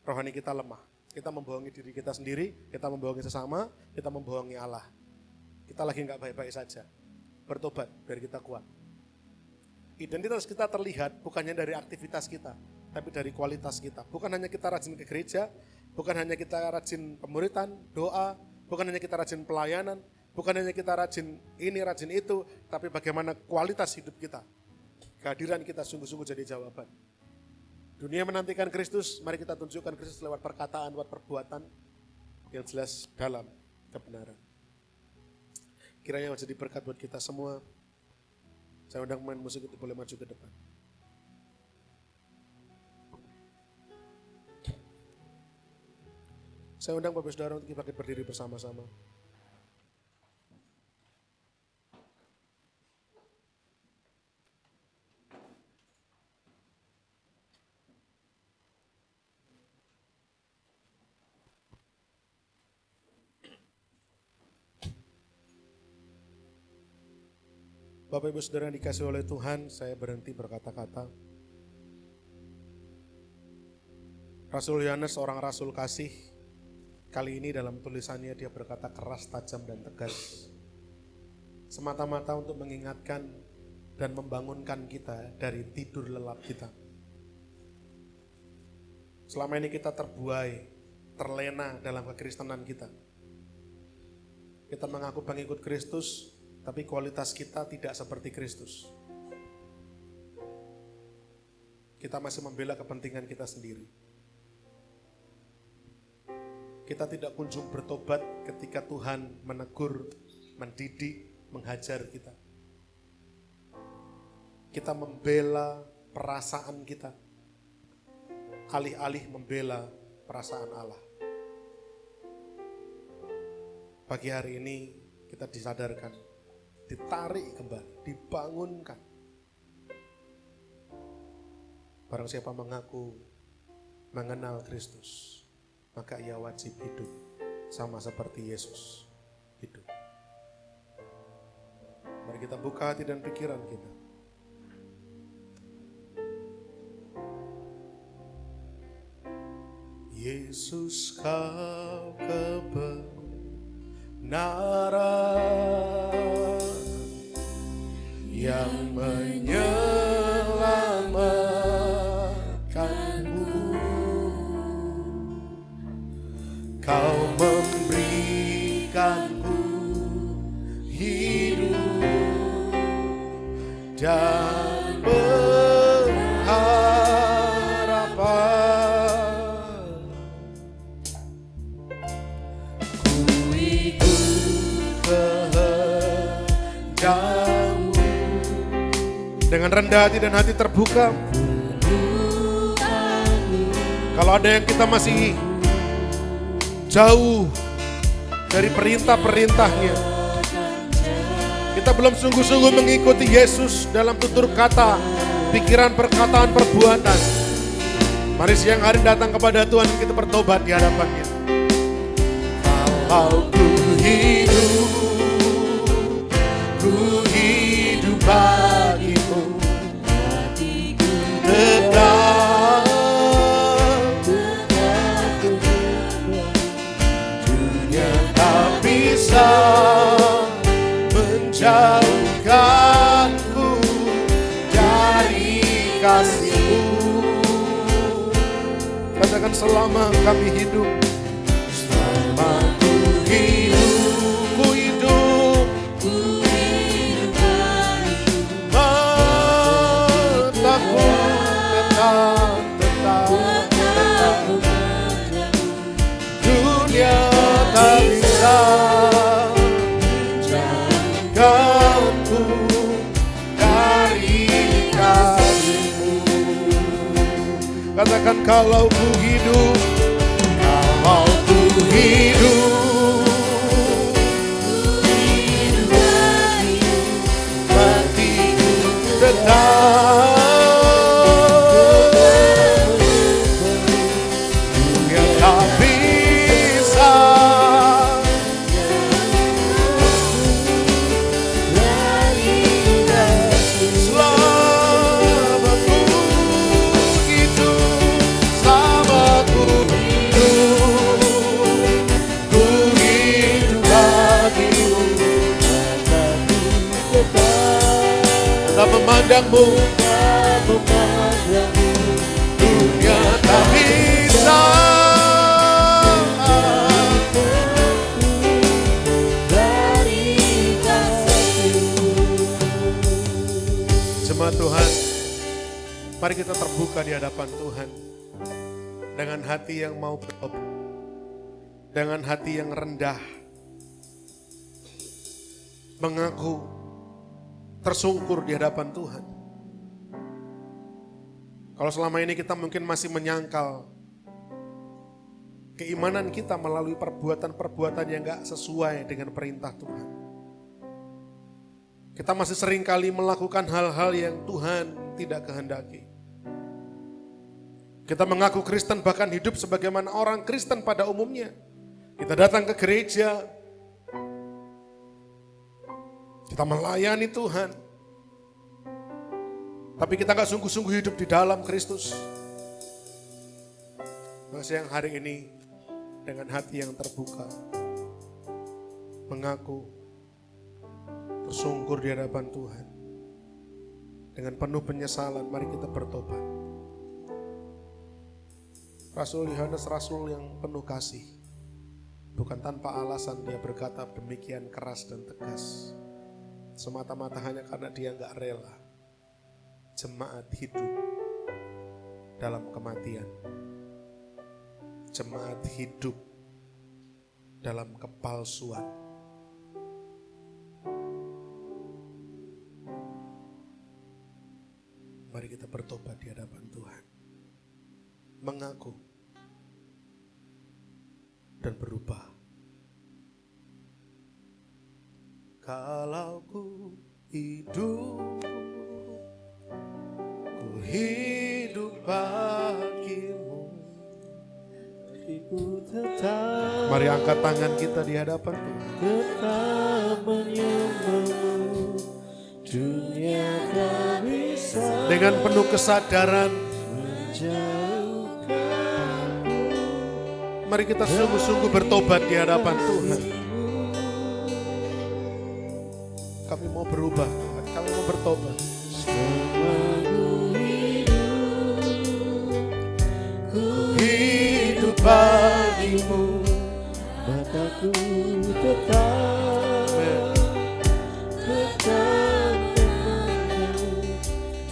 rohani kita lemah. Kita membohongi diri kita sendiri, kita membohongi sesama, kita membohongi Allah. Kita lagi gak baik-baik saja. Bertobat, biar kita kuat. Identitas kita terlihat bukannya dari aktivitas kita, tapi dari kualitas kita. Bukan hanya kita rajin ke gereja, bukan hanya kita rajin pemuritan, doa, bukan hanya kita rajin pelayanan, bukan hanya kita rajin ini, rajin itu, tapi bagaimana kualitas hidup kita. Kehadiran kita sungguh-sungguh jadi jawaban. Dunia menantikan Kristus, mari kita tunjukkan Kristus lewat perkataan, lewat perbuatan yang jelas dalam kebenaran. Kiranya menjadi berkat buat kita semua. Saya undang pemain musik itu boleh maju ke depan. Saya undang Bapak Saudara untuk kita berdiri bersama-sama. Bapak Ibu Saudara yang dikasihi oleh Tuhan, saya berhenti berkata-kata. Rasul Yohanes, seorang rasul kasih, kali ini dalam tulisannya dia berkata keras, tajam, dan tegas. Semata-mata untuk mengingatkan dan membangunkan kita dari tidur lelap kita. Selama ini kita terbuai, terlena dalam kekristenan kita. Kita mengaku pengikut Kristus, tapi kualitas kita tidak seperti Kristus. Kita masih membela kepentingan kita sendiri. Kita tidak kunjung bertobat ketika Tuhan menegur, mendidik, menghajar kita. Kita membela perasaan kita, alih-alih membela perasaan Allah. Pagi hari ini kita disadarkan, ditarik kembali, dibangunkan. Barang siapa mengaku mengenal Kristus, maka ia wajib hidup sama seperti Yesus hidup. Mari kita buka hati dan pikiran kita. Yesus, kau kebenaran yang menyelamatkanku. Kau memberikanku hidup dan pengharapan. Ku ikut kehendakmu. Dengan rendah hati dan hati terbuka. Kalau ada yang kita masih jauh dari perintah-perintahnya, kita belum sungguh-sungguh mengikuti Yesus dalam tutur kata, pikiran, perkataan, perbuatan. Mari siang hari datang kepada Tuhan, kita bertobat di hadapannya. Kalau ku hidup bagimu, tetap dunia tak bisa menjauhkanku dari kasih-Mu. Katakan, selama kami hidup, selama ku hidup, mataku tetap dunia tak bisa menjauhkanku dari kasih-Mu. Katakan, kalau ku hidup, hatiku tetap dunia tak bisa selama ku hidup, ku hidup bagimu. Tak memandangmu, dunia tak bisa jemaat Tuhan. Mari kita terbuka di hadapan Tuhan dengan hati yang mau bertobat, dengan hati yang rendah, mengaku tersungkur di hadapan Tuhan. Kalau selama ini kita mungkin masih menyangkal keimanan kita melalui perbuatan-perbuatan yang gak sesuai dengan perintah Tuhan. Kita masih sering kali melakukan hal-hal yang Tuhan tidak kehendaki. Kita mengaku Kristen bahkan hidup sebagaimana orang Kristen pada umumnya. Kita datang ke gereja, kita melayani Tuhan, tapi kita gak sungguh-sungguh hidup di dalam Kristus. Maka yang hari ini dengan hati yang terbuka, mengaku, tersungkur di hadapan Tuhan. Dengan penuh penyesalan, mari kita bertobat. Rasul Yohanes, rasul yang penuh kasih. Bukan tanpa alasan dia berkata demikian keras dan tegas. Semata-mata hanya karena dia gak rela jemaat hidup dalam kematian. Jemaat hidup dalam kepalsuan. Mari kita bertobat di hadapan Tuhan. Mengaku dan berubah. Kalau ku hidup bagimu. Mari angkat tangan kita di hadapan Tuhan. Tetap menyembahmu, dunia tak bisa Dengan penuh kesadaran, menjauhkanmu. mari kita sungguh-sungguh bertobat di hadapan Tuhan. Kami mau berubah Tuhan, kami mau bertobat. Hidup bagimu, mataku tetap memandangmu.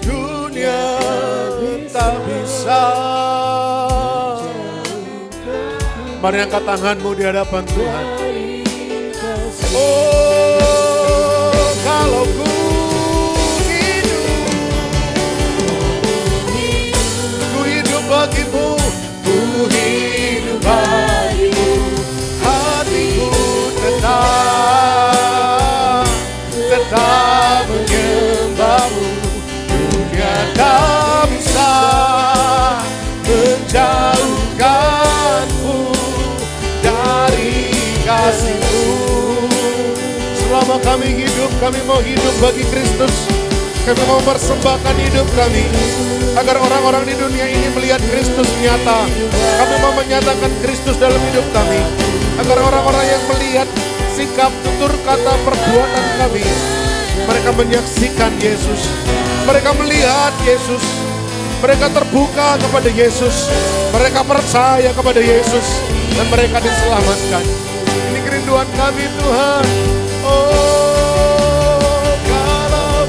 Dunia tak bisa. Mari angkat tanganmu di hadapan Tuhan. Oh, kalau ku hidup bagimu, ku hidup bagimu, hatiku tetap menyembahmu. Dunia tak bisa menjauhkanmu dari kasih-Mu. Selama kami hidup, kami mau hidup bagi Kristus. Kami mau persembahkan hidup kami agar orang-orang di dunia ini melihat Kristus nyata. Kami mau menyatakan Kristus dalam hidup kami agar orang-orang yang melihat sikap, tutur kata, perbuatan kami, mereka menyaksikan Yesus. Mereka melihat Yesus. Mereka terbuka kepada Yesus. Mereka percaya kepada Yesus dan mereka diselamatkan. Ini kerinduan kami Tuhan. Oh, kalau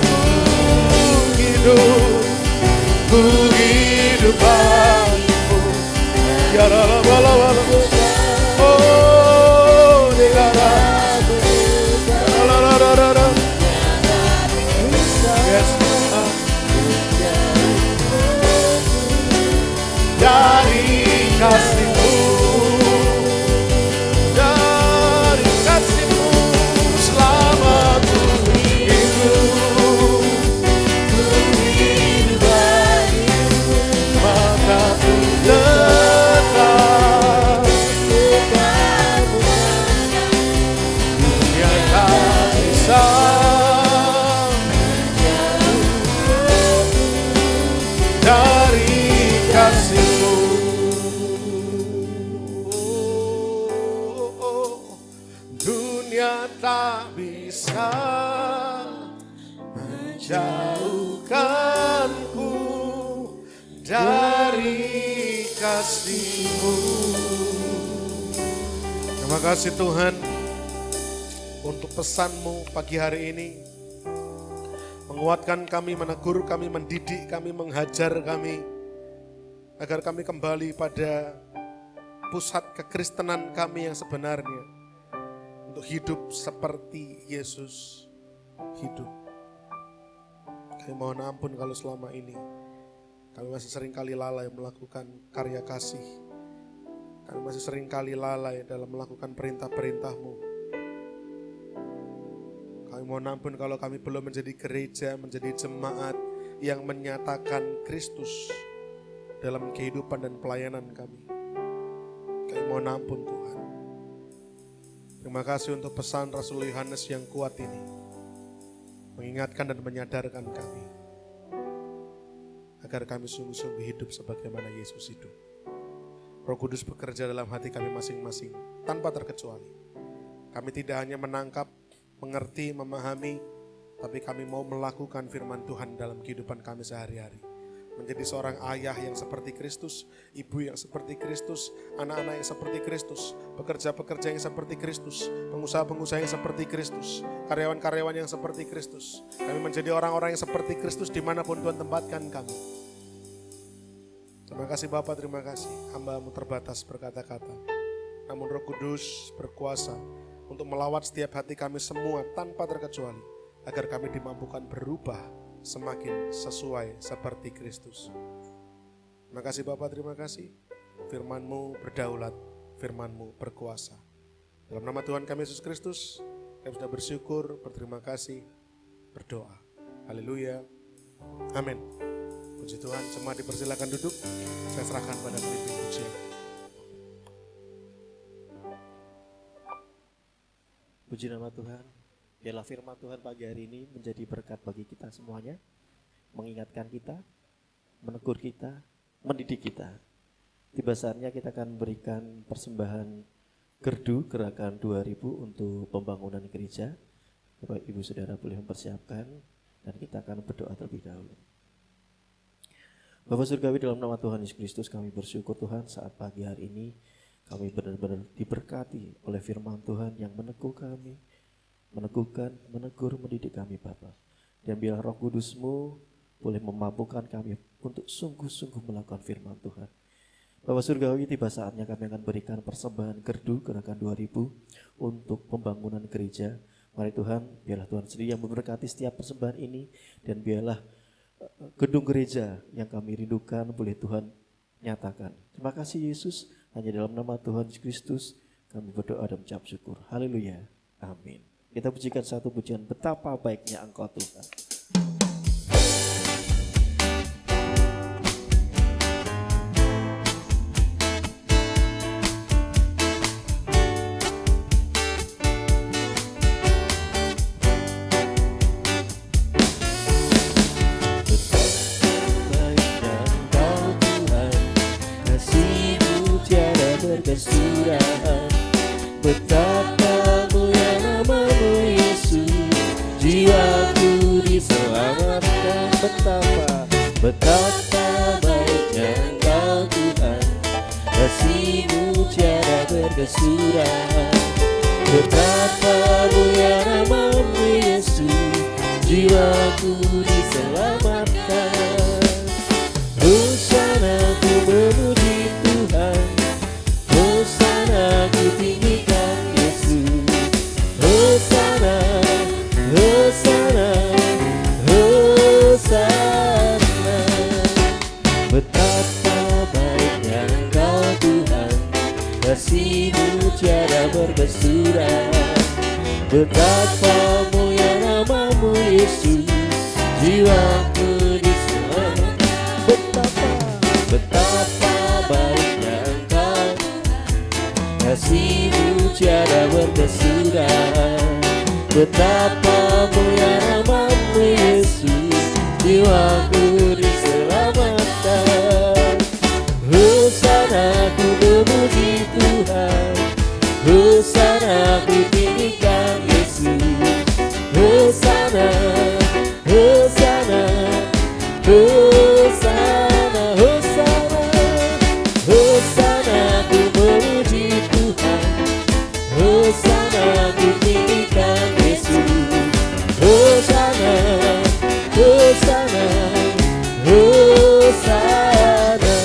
ku hidup bagimu. Ya la. Oh, la. Yes. Dari kasih-Mu, selama ku hidup bagimu, mataku tetap dunia tak bisa dari kasih-Mu. Dunia tak bisa menjauhkanku dari kasih-Mu. Terima kasih Tuhan untuk pesan-Mu pagi hari ini. Menguatkan kami, menegur kami, mendidik kami, menghajar kami. Agar kami kembali pada pusat kekristenan kami yang sebenarnya. Untuk hidup seperti Yesus hidup. Kami mohon ampun kalau selama ini kami masih sering kali lalai melakukan karya kasih. Kami masih sering kali lalai dalam melakukan perintah-perintah-Mu. Kami mohon ampun kalau kami belum menjadi gereja, menjadi jemaat yang menyatakan Kristus dalam kehidupan dan pelayanan kami. Kami mohon ampun Tuhan. Terima kasih untuk pesan Rasul Yohanes yang kuat ini, mengingatkan dan menyadarkan kami agar kami sungguh-sungguh hidup sebagaimana Yesus hidup. Roh Kudus bekerja dalam hati kami masing-masing tanpa terkecuali. Kami tidak hanya menangkap, mengerti, memahami, tapi kami mau melakukan firman Tuhan dalam kehidupan kami sehari-hari. Menjadi seorang ayah yang seperti Kristus, ibu yang seperti Kristus, anak-anak yang seperti Kristus, pekerja-pekerja yang seperti Kristus, pengusaha-pengusaha yang seperti Kristus, karyawan-karyawan yang seperti Kristus. Kami menjadi orang-orang yang seperti Kristus dimanapun Tuhan tempatkan kami. Terima kasih Bapa, terima kasih. Hamba-Mu terbatas berkata-kata, namun Roh Kudus berkuasa untuk melawat setiap hati kami semua tanpa terkecuali, agar kami dimampukan berubah semakin sesuai seperti Kristus. Terima kasih Bapa, terima kasih. Firman-Mu berdaulat, Firman-Mu berkuasa. Dalam nama Tuhan kami Yesus Kristus, kami sudah bersyukur, berterima kasih, berdoa. Haleluya. Amin. Puji Tuhan, jemaat dipersilakan duduk. Saya serahkan pada pemimpin pujian. Puji nama Tuhan. Biarlah firman Tuhan pagi hari ini menjadi berkat bagi kita semuanya, mengingatkan kita, menegur kita, mendidik kita. Tiba saatnya kita akan berikan persembahan gerdu gerakan 2000 untuk pembangunan gereja. Bapak Ibu Saudara boleh mempersiapkan dan kita akan berdoa terlebih dahulu. Bapak Surgawi, dalam nama Tuhan Yesus Kristus kami bersyukur Tuhan saat pagi hari ini kami benar-benar diberkati oleh firman Tuhan yang meneguh kami, meneguhkan, menegur, mendidik kami Bapa. Dan biarlah Roh Kudus-Mu boleh memampukan kami untuk sungguh-sungguh melakukan firman Tuhan. Bapak Surgawi, tiba saatnya kami akan berikan persembahan gerdu gerakan 2000 untuk pembangunan gereja. Mari Tuhan, biarlah Tuhan sendiri yang memberkati setiap persembahan ini, dan biarlah gedung gereja yang kami rindukan boleh Tuhan nyatakan. Terima kasih Yesus, hanya dalam nama Tuhan Yesus Kristus kami berdoa dan mengucap syukur. Haleluya, amin. Kita pujikan satu pujian, betapa baiknya Engkau Tuhan. Betapa mulia nama-Mu Yesus, jiwaku diselamatkan. Betapa baiknya Engkau Tuhan, kasih-Mu tiada berkesudahan. Betapa mulia nama-Mu Yesus, jiwaku diselamatkan. Hosana ku memuji Tuhan, Hosana ku tinggikan Yesus. Hosana, Hosana, Hosana. Betapa baiknya Engkau Tuhan, kasih-Mu tiada berkesudahan. Betapa mulia nama-Mu Yesus, jiwaku diselamatkan. Betapa baiknya Engkau, kasih-Mu tiada berkesudahan. Betapa mulia nama-Mu Yesus, jiwaku diselamatkan. Hosana ku memuji Tuhan, Hosana ku tinggikan Yesus. Hosana, Hosana, Hosana, Hosana. Hosana ku memuji Tuhan, Hosana ku tinggikan Yesus. Hosana, Hosana, Hosana,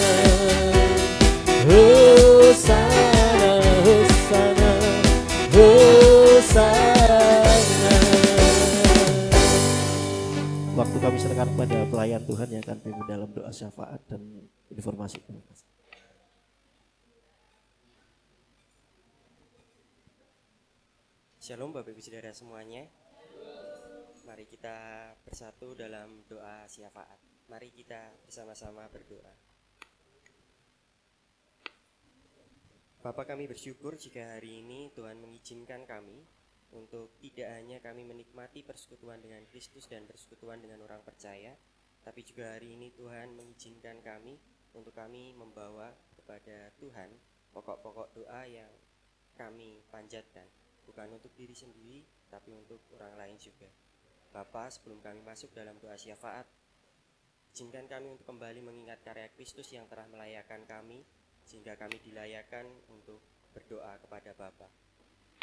Hosana, Hosana, Hosana. Waktu kami serahkan pada pelayan Tuhan yang akan pimpin dalam doa syafaat dan informasi. Shalom Bapak Ibu Saudara semuanya. Mari kita bersatu dalam doa syafaat. Mari kita bersama-sama berdoa. Bapa, kami bersyukur jika hari ini Tuhan mengizinkan kami untuk tidak hanya kami menikmati persekutuan dengan Kristus dan persekutuan dengan orang percaya, tapi juga hari ini Tuhan mengizinkan kami untuk kami membawa kepada Tuhan pokok-pokok doa yang kami panjatkan, bukan untuk diri sendiri, tapi untuk orang lain juga. Bapa, sebelum kami masuk dalam doa syafaat, izinkan kami untuk kembali mengingat karya Kristus yang telah melayakkan kami, sehingga kami dilayakkan untuk berdoa kepada Bapa.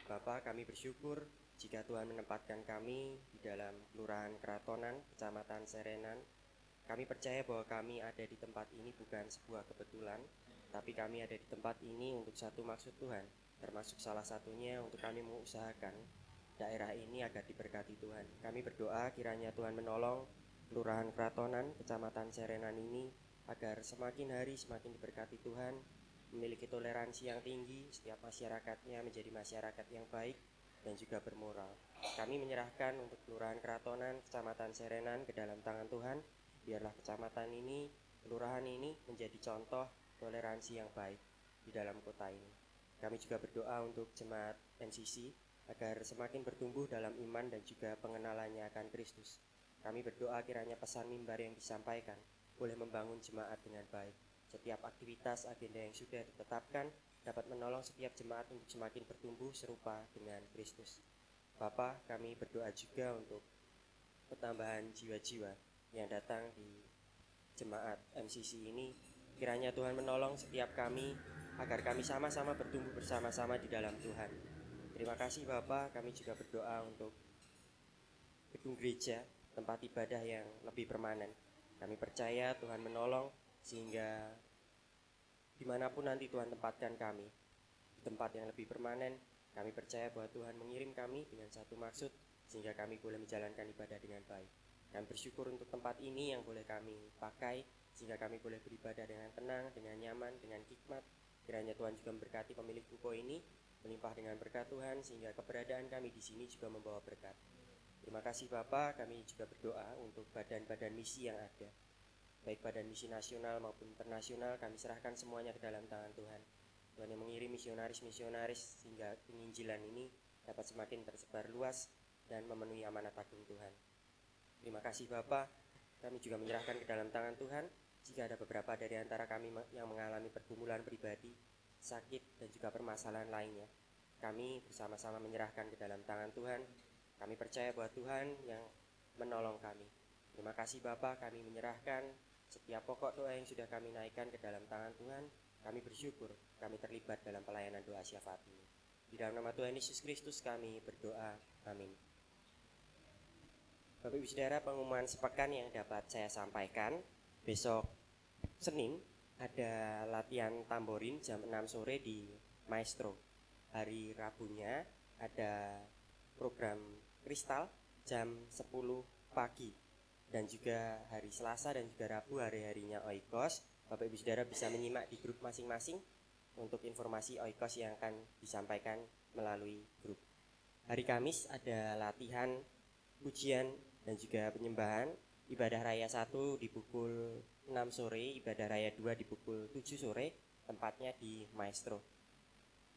Bapa, kami bersyukur jika Tuhan menempatkan kami di dalam Kelurahan Keratonan, Kecamatan Serenan. Kami percaya bahwa kami ada di tempat ini bukan sebuah kebetulan, tapi kami ada di tempat ini untuk satu maksud Tuhan, termasuk salah satunya untuk kami mengusahakan daerah ini agar diberkati Tuhan. Kami berdoa kiranya Tuhan menolong Kelurahan Keratonan, Kecamatan Serenan ini agar semakin hari semakin diberkati Tuhan, memiliki toleransi yang tinggi, setiap masyarakatnya menjadi masyarakat yang baik dan juga bermoral. Kami menyerahkan untuk Kelurahan Keratonan, Kecamatan Serenan ke dalam tangan Tuhan. Biarlah kecamatan ini, kelurahan ini menjadi contoh toleransi yang baik di dalam kota ini. Kami juga berdoa untuk jemaat MCC agar semakin bertumbuh dalam iman dan juga pengenalannya akan Kristus. Kami berdoa kiranya pesan mimbar yang disampaikan boleh membangun jemaat dengan baik. Setiap aktivitas agenda yang sudah ditetapkan dapat menolong setiap jemaat untuk semakin bertumbuh serupa dengan Kristus. Bapa, kami berdoa juga untuk pertambahan jiwa-jiwa yang datang di jemaat MCC ini. Kiranya Tuhan menolong setiap kami agar kami sama-sama bertumbuh bersama-sama di dalam Tuhan. Terima kasih Bapa, kami juga berdoa untuk gedung gereja, tempat ibadah yang lebih permanen. Kami percaya Tuhan menolong sehingga dimanapun nanti Tuhan tempatkan kami, di tempat yang lebih permanen, kami percaya bahwa Tuhan mengirim kami dengan satu maksud sehingga kami boleh menjalankan ibadah dengan baik. Kami bersyukur untuk tempat ini yang boleh kami pakai sehingga kami boleh beribadah dengan tenang, dengan nyaman, dengan hikmat. Kiranya Tuhan juga memberkati pemilik ruko ini, melimpah dengan berkat Tuhan sehingga keberadaan kami di sini juga membawa berkat. Terima kasih Bapa, kami juga berdoa untuk badan-badan misi yang ada. Baik badan misi nasional maupun internasional, kami serahkan semuanya ke dalam tangan Tuhan. Tuhan yang mengirim misionaris-misionaris sehingga penginjilan ini dapat semakin tersebar luas dan memenuhi amanat agung Tuhan. Terima kasih Bapa, kami juga menyerahkan ke dalam tangan Tuhan jika ada beberapa dari antara kami yang mengalami pergumulan pribadi, sakit dan juga permasalahan lainnya. Kami bersama-sama menyerahkan ke dalam tangan Tuhan. Kami percaya bahwa Tuhan yang menolong kami. Terima kasih Bapa, kami menyerahkan setiap pokok doa yang sudah kami naikkan ke dalam tangan Tuhan. Kami bersyukur kami terlibat dalam pelayanan doa syafaat ini. Di dalam nama Tuhan Yesus Kristus kami berdoa. Amin. Bapak Ibu Saudara, pengumuman sepekan yang dapat saya sampaikan. Besok Senin ada latihan tamborin jam 6 sore di Maestro. Hari Rabunya ada program kristal jam 10 pagi. Dan juga hari Selasa dan juga Rabu hari-harinya Oikos. Bapak Ibu Saudara bisa menyimak di grup masing-masing untuk informasi Oikos yang akan disampaikan melalui grup. Hari Kamis ada latihan, pujian dan juga penyembahan. Ibadah Raya 1 di pukul 6 sore, Ibadah Raya 2 di pukul 7 sore, tempatnya di Maestro.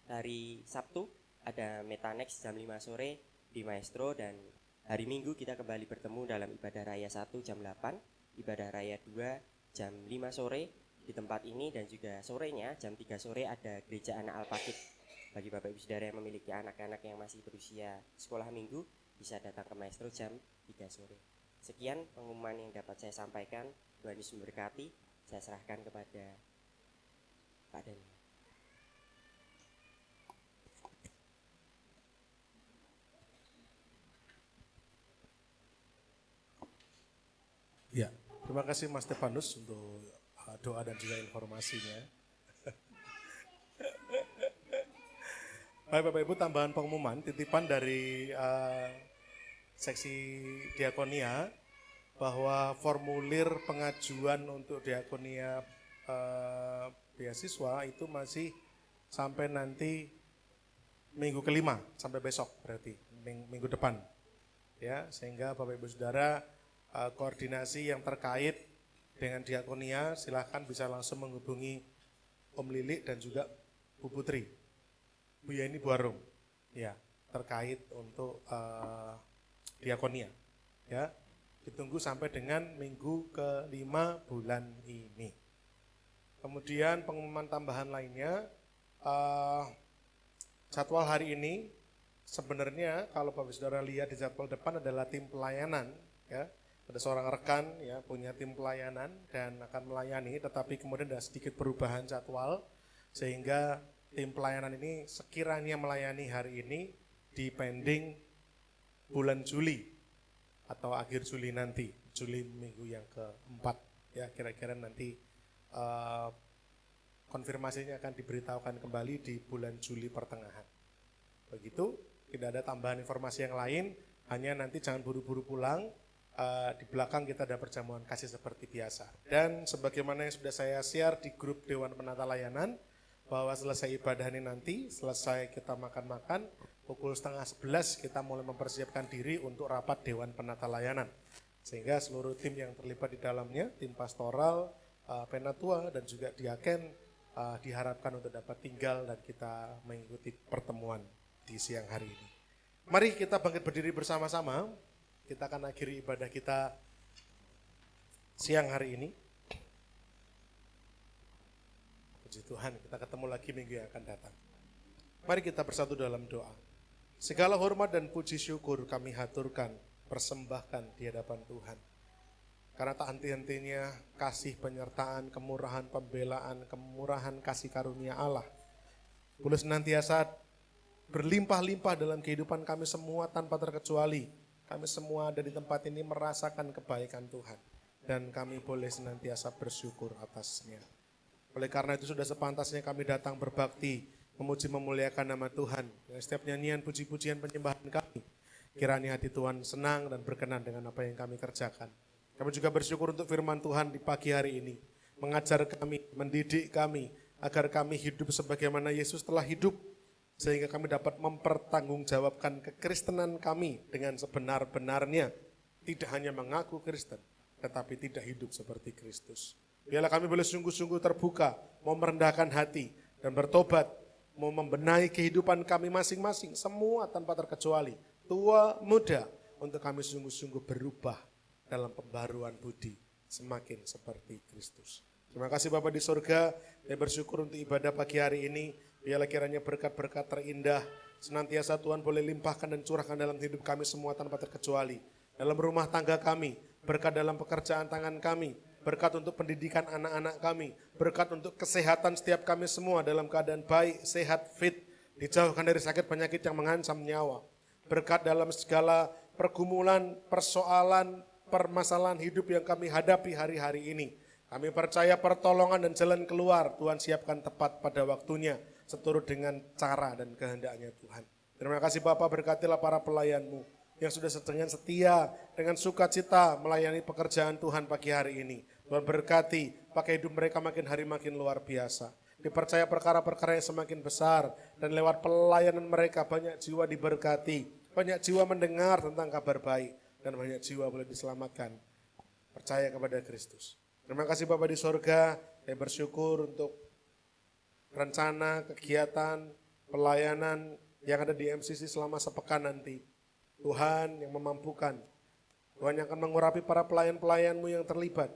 Hari Sabtu ada Metanex jam 5 sore di Maestro, dan hari Minggu kita kembali bertemu dalam Ibadah Raya 1 jam 8, Ibadah Raya 2 jam 5 sore di tempat ini, dan juga sorenya jam 3 sore ada Gereja Anak Alpakit. Bagi Bapak Ibu Saudara yang memiliki anak-anak yang masih berusia sekolah minggu, bisa datang ke Maestro jam 3 sore. Sekian pengumuman yang dapat saya sampaikan. Tuhan Yesus memberkati. Saya serahkan kepada Pak Dani. Ya, terima kasih Mas Stefanus untuk doa dan juga informasinya. Baik Bapak Ibu, tambahan pengumuman, titipan dari seksi diakonia bahwa formulir pengajuan untuk diakonia beasiswa itu masih sampai nanti minggu kelima sampai besok berarti minggu depan. Ya, sehingga Bapak Ibu Saudara koordinasi yang terkait dengan diakonia silahkan bisa langsung menghubungi Om Lilik dan juga Bu Putri, Bu Yeni Bu Arum, ya, terkait untuk diakonia. Ya, ditunggu sampai dengan minggu kelima bulan ini. Kemudian pengumuman tambahan lainnya, jadwal hari ini sebenarnya kalau Bapak Saudara lihat di jadwal depan adalah tim pelayanan, ya. Ada seorang rekan ya punya tim pelayanan dan akan melayani, tetapi kemudian ada sedikit perubahan jadwal sehingga tim pelayanan ini sekiranya melayani hari ini dipending bulan Juli atau akhir Juli nanti, Juli minggu yang keempat ya, kira-kira nanti konfirmasinya akan diberitahukan kembali di bulan Juli pertengahan. Begitu, tidak ada tambahan informasi yang lain, hanya nanti jangan buru-buru pulang. Di belakang kita ada perjamuan kasih seperti biasa. Dan sebagaimana yang sudah saya share di grup Dewan Penata Layanan, bahwa selesai ibadah ini nanti, selesai kita makan-makan, pukul 10:30 kita mulai mempersiapkan diri untuk rapat Dewan Penata Layanan. Sehingga seluruh tim yang terlibat di dalamnya, tim pastoral, penatua dan juga diaken diharapkan untuk dapat tinggal dan kita mengikuti pertemuan di siang hari ini. Mari kita bangkit berdiri bersama-sama. Kita akan akhiri ibadah kita siang hari ini. Puji Tuhan, kita ketemu lagi minggu yang akan datang. Mari kita bersatu dalam doa. Segala hormat dan puji syukur kami haturkan, persembahkan di hadapan Tuhan. Karena tak henti-hentinya kasih penyertaan, kemurahan pembelaan, kemurahan kasih karunia Allah boleh senantiasa berlimpah-limpah dalam kehidupan kami semua tanpa terkecuali. Kami semua ada di tempat ini merasakan kebaikan Tuhan. Dan kami boleh senantiasa bersyukur atasnya. Oleh karena itu sudah sepantasnya kami datang berbakti, memuji memuliakan nama Tuhan. Dengan setiap nyanyian puji-pujian penyembahan kami, kiranya hati Tuhan senang dan berkenan dengan apa yang kami kerjakan. Kami juga bersyukur untuk firman Tuhan di pagi hari ini. Mengajar kami, mendidik kami, agar kami hidup sebagaimana Yesus telah hidup. Sehingga kami dapat mempertanggungjawabkan kekristenan kami dengan sebenar-benarnya. Tidak hanya mengaku Kristen, tetapi tidak hidup seperti Kristus. Biarlah kami boleh sungguh-sungguh terbuka, mau merendahkan hati dan bertobat, mau membenahi kehidupan kami masing-masing, semua tanpa terkecuali, tua, muda, untuk kami sungguh-sungguh berubah dalam pembaruan budi, semakin seperti Kristus. Terima kasih Bapa di surga, saya bersyukur untuk ibadah pagi hari ini. Biarlah kiranya berkat-berkat terindah senantiasa Tuhan boleh limpahkan dan curahkan dalam hidup kami semua tanpa terkecuali. Dalam rumah tangga kami, berkat dalam pekerjaan tangan kami, berkat untuk pendidikan anak-anak kami, berkat untuk kesehatan setiap kami semua dalam keadaan baik, sehat, fit, dijauhkan dari sakit penyakit yang mengancam nyawa. Berkat dalam segala pergumulan, persoalan, permasalahan hidup yang kami hadapi hari-hari ini. Kami percaya pertolongan dan jalan keluar Tuhan siapkan tepat pada waktunya, seturut dengan cara dan kehendaknya Tuhan. Terima kasih Bapak, berkatilah para pelayan-Mu yang sudah dengan setia, dengan sukacita melayani pekerjaan Tuhan pagi hari ini. Tuhan berkati, pakai hidup mereka makin hari makin luar biasa. Dipercaya perkara-perkara yang semakin besar, dan lewat pelayanan mereka banyak jiwa diberkati, banyak jiwa mendengar tentang kabar baik, dan banyak jiwa boleh diselamatkan. Percaya kepada Kristus. Terima kasih Bapak di sorga, saya bersyukur untuk rencana, kegiatan, pelayanan yang ada di MCC selama sepekan nanti. Tuhan yang memampukan, Tuhan yang akan mengurapi para pelayan-pelayan-Mu yang terlibat.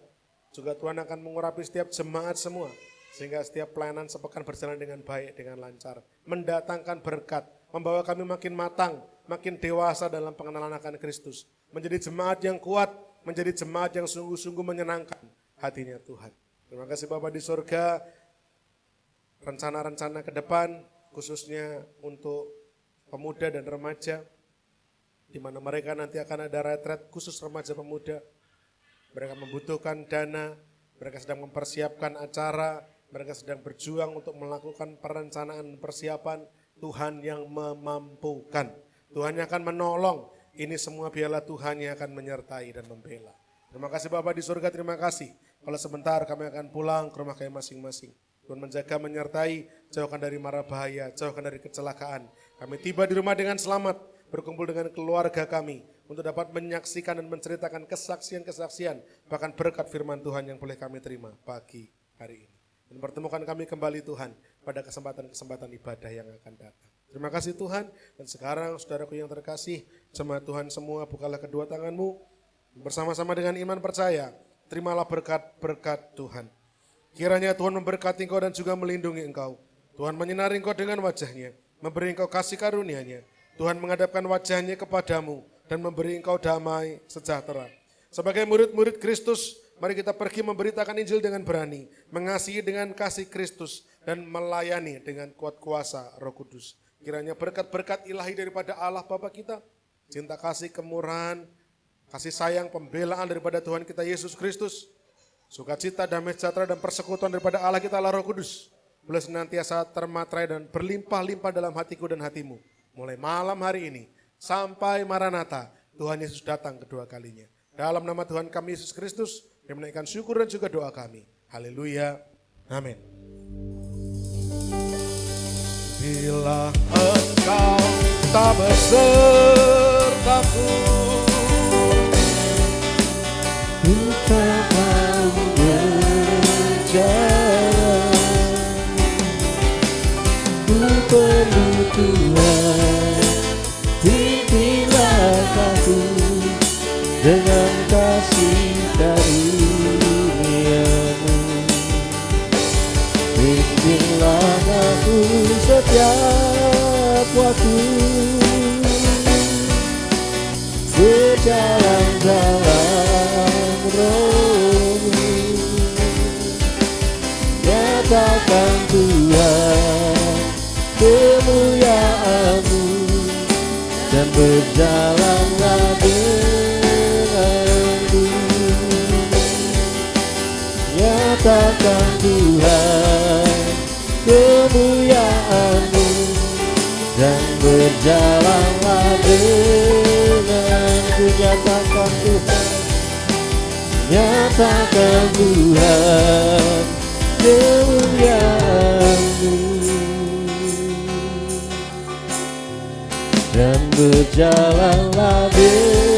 Juga Tuhan akan mengurapi setiap jemaat semua, sehingga setiap pelayanan sepekan berjalan dengan baik, dengan lancar. Mendatangkan berkat, membawa kami makin matang, makin dewasa dalam pengenalan akan Kristus. Menjadi jemaat yang kuat, menjadi jemaat yang sungguh-sungguh menyenangkan hatinya Tuhan. Terima kasih Bapak di surga. Rencana-rencana ke depan, khususnya untuk pemuda dan remaja, di mana mereka nanti akan ada retret khusus remaja pemuda. Mereka membutuhkan dana, mereka sedang mempersiapkan acara, mereka sedang berjuang untuk melakukan perencanaan persiapan. Tuhan yang memampukan, Tuhan yang akan menolong. Ini semua biarlah Tuhan yang akan menyertai dan membela. Terima kasih Bapak di surga, terima kasih. Kalau sebentar kami akan pulang ke rumah kami masing-masing. Tuhan menjaga, menyertai, jauhkan dari mara bahaya, jauhkan dari kecelakaan. Kami tiba di rumah dengan selamat, berkumpul dengan keluarga kami untuk dapat menyaksikan dan menceritakan kesaksian-kesaksian, bahkan berkat firman Tuhan yang boleh kami terima pagi hari ini. Dan pertemukan kami kembali Tuhan pada kesempatan-kesempatan ibadah yang akan datang. Terima kasih Tuhan. Dan sekarang saudaraku yang terkasih, jemaat Tuhan semua, bukalah kedua tanganmu bersama-sama dengan iman percaya. Terimalah berkat-berkat Tuhan. Kiranya Tuhan memberkati engkau dan juga melindungi engkau. Tuhan menyinari engkau dengan wajahnya, memberi engkau kasih karunia-Nya. Tuhan menghadapkan wajahnya kepadamu dan memberi engkau damai sejahtera. Sebagai murid-murid Kristus, mari kita pergi memberitakan Injil dengan berani, mengasihi dengan kasih Kristus, dan melayani dengan kuat kuasa Roh Kudus. Kiranya berkat-berkat ilahi daripada Allah Bapa kita, cinta kasih kemurahan, kasih sayang, pembelaan daripada Tuhan kita Yesus Kristus, sukacita, damai sejahtera, dan persekutuan daripada Allah kita Allah Roh Kudus, boleh senantiasa termatrai dan berlimpah-limpah dalam hatiku dan hatimu. Mulai malam hari ini sampai Maranatha, Tuhan Yesus datang kedua kalinya. Dalam nama Tuhan kami Yesus Kristus, kami menaikkan syukur dan juga doa kami. Haleluya. Amin. Bila engkau tak besertaku, ku tak mau berjalan. Ku perlu Tuhan, pimpinlah aku dengan kasih karunia-Mu. Bimbinglah aku setiap waktu, berjalan dalam Roh-Mu. Nyatakan Tuhan kemuliaan-Mu dan berjalanlah denganku. Nyatakan Tuhan kemuliaan-Mu dan berjalanlah denganku. Nyatakan Tuhan, nyatakan Tuhan kemuliaan-Mu dan berjalanlah denganku.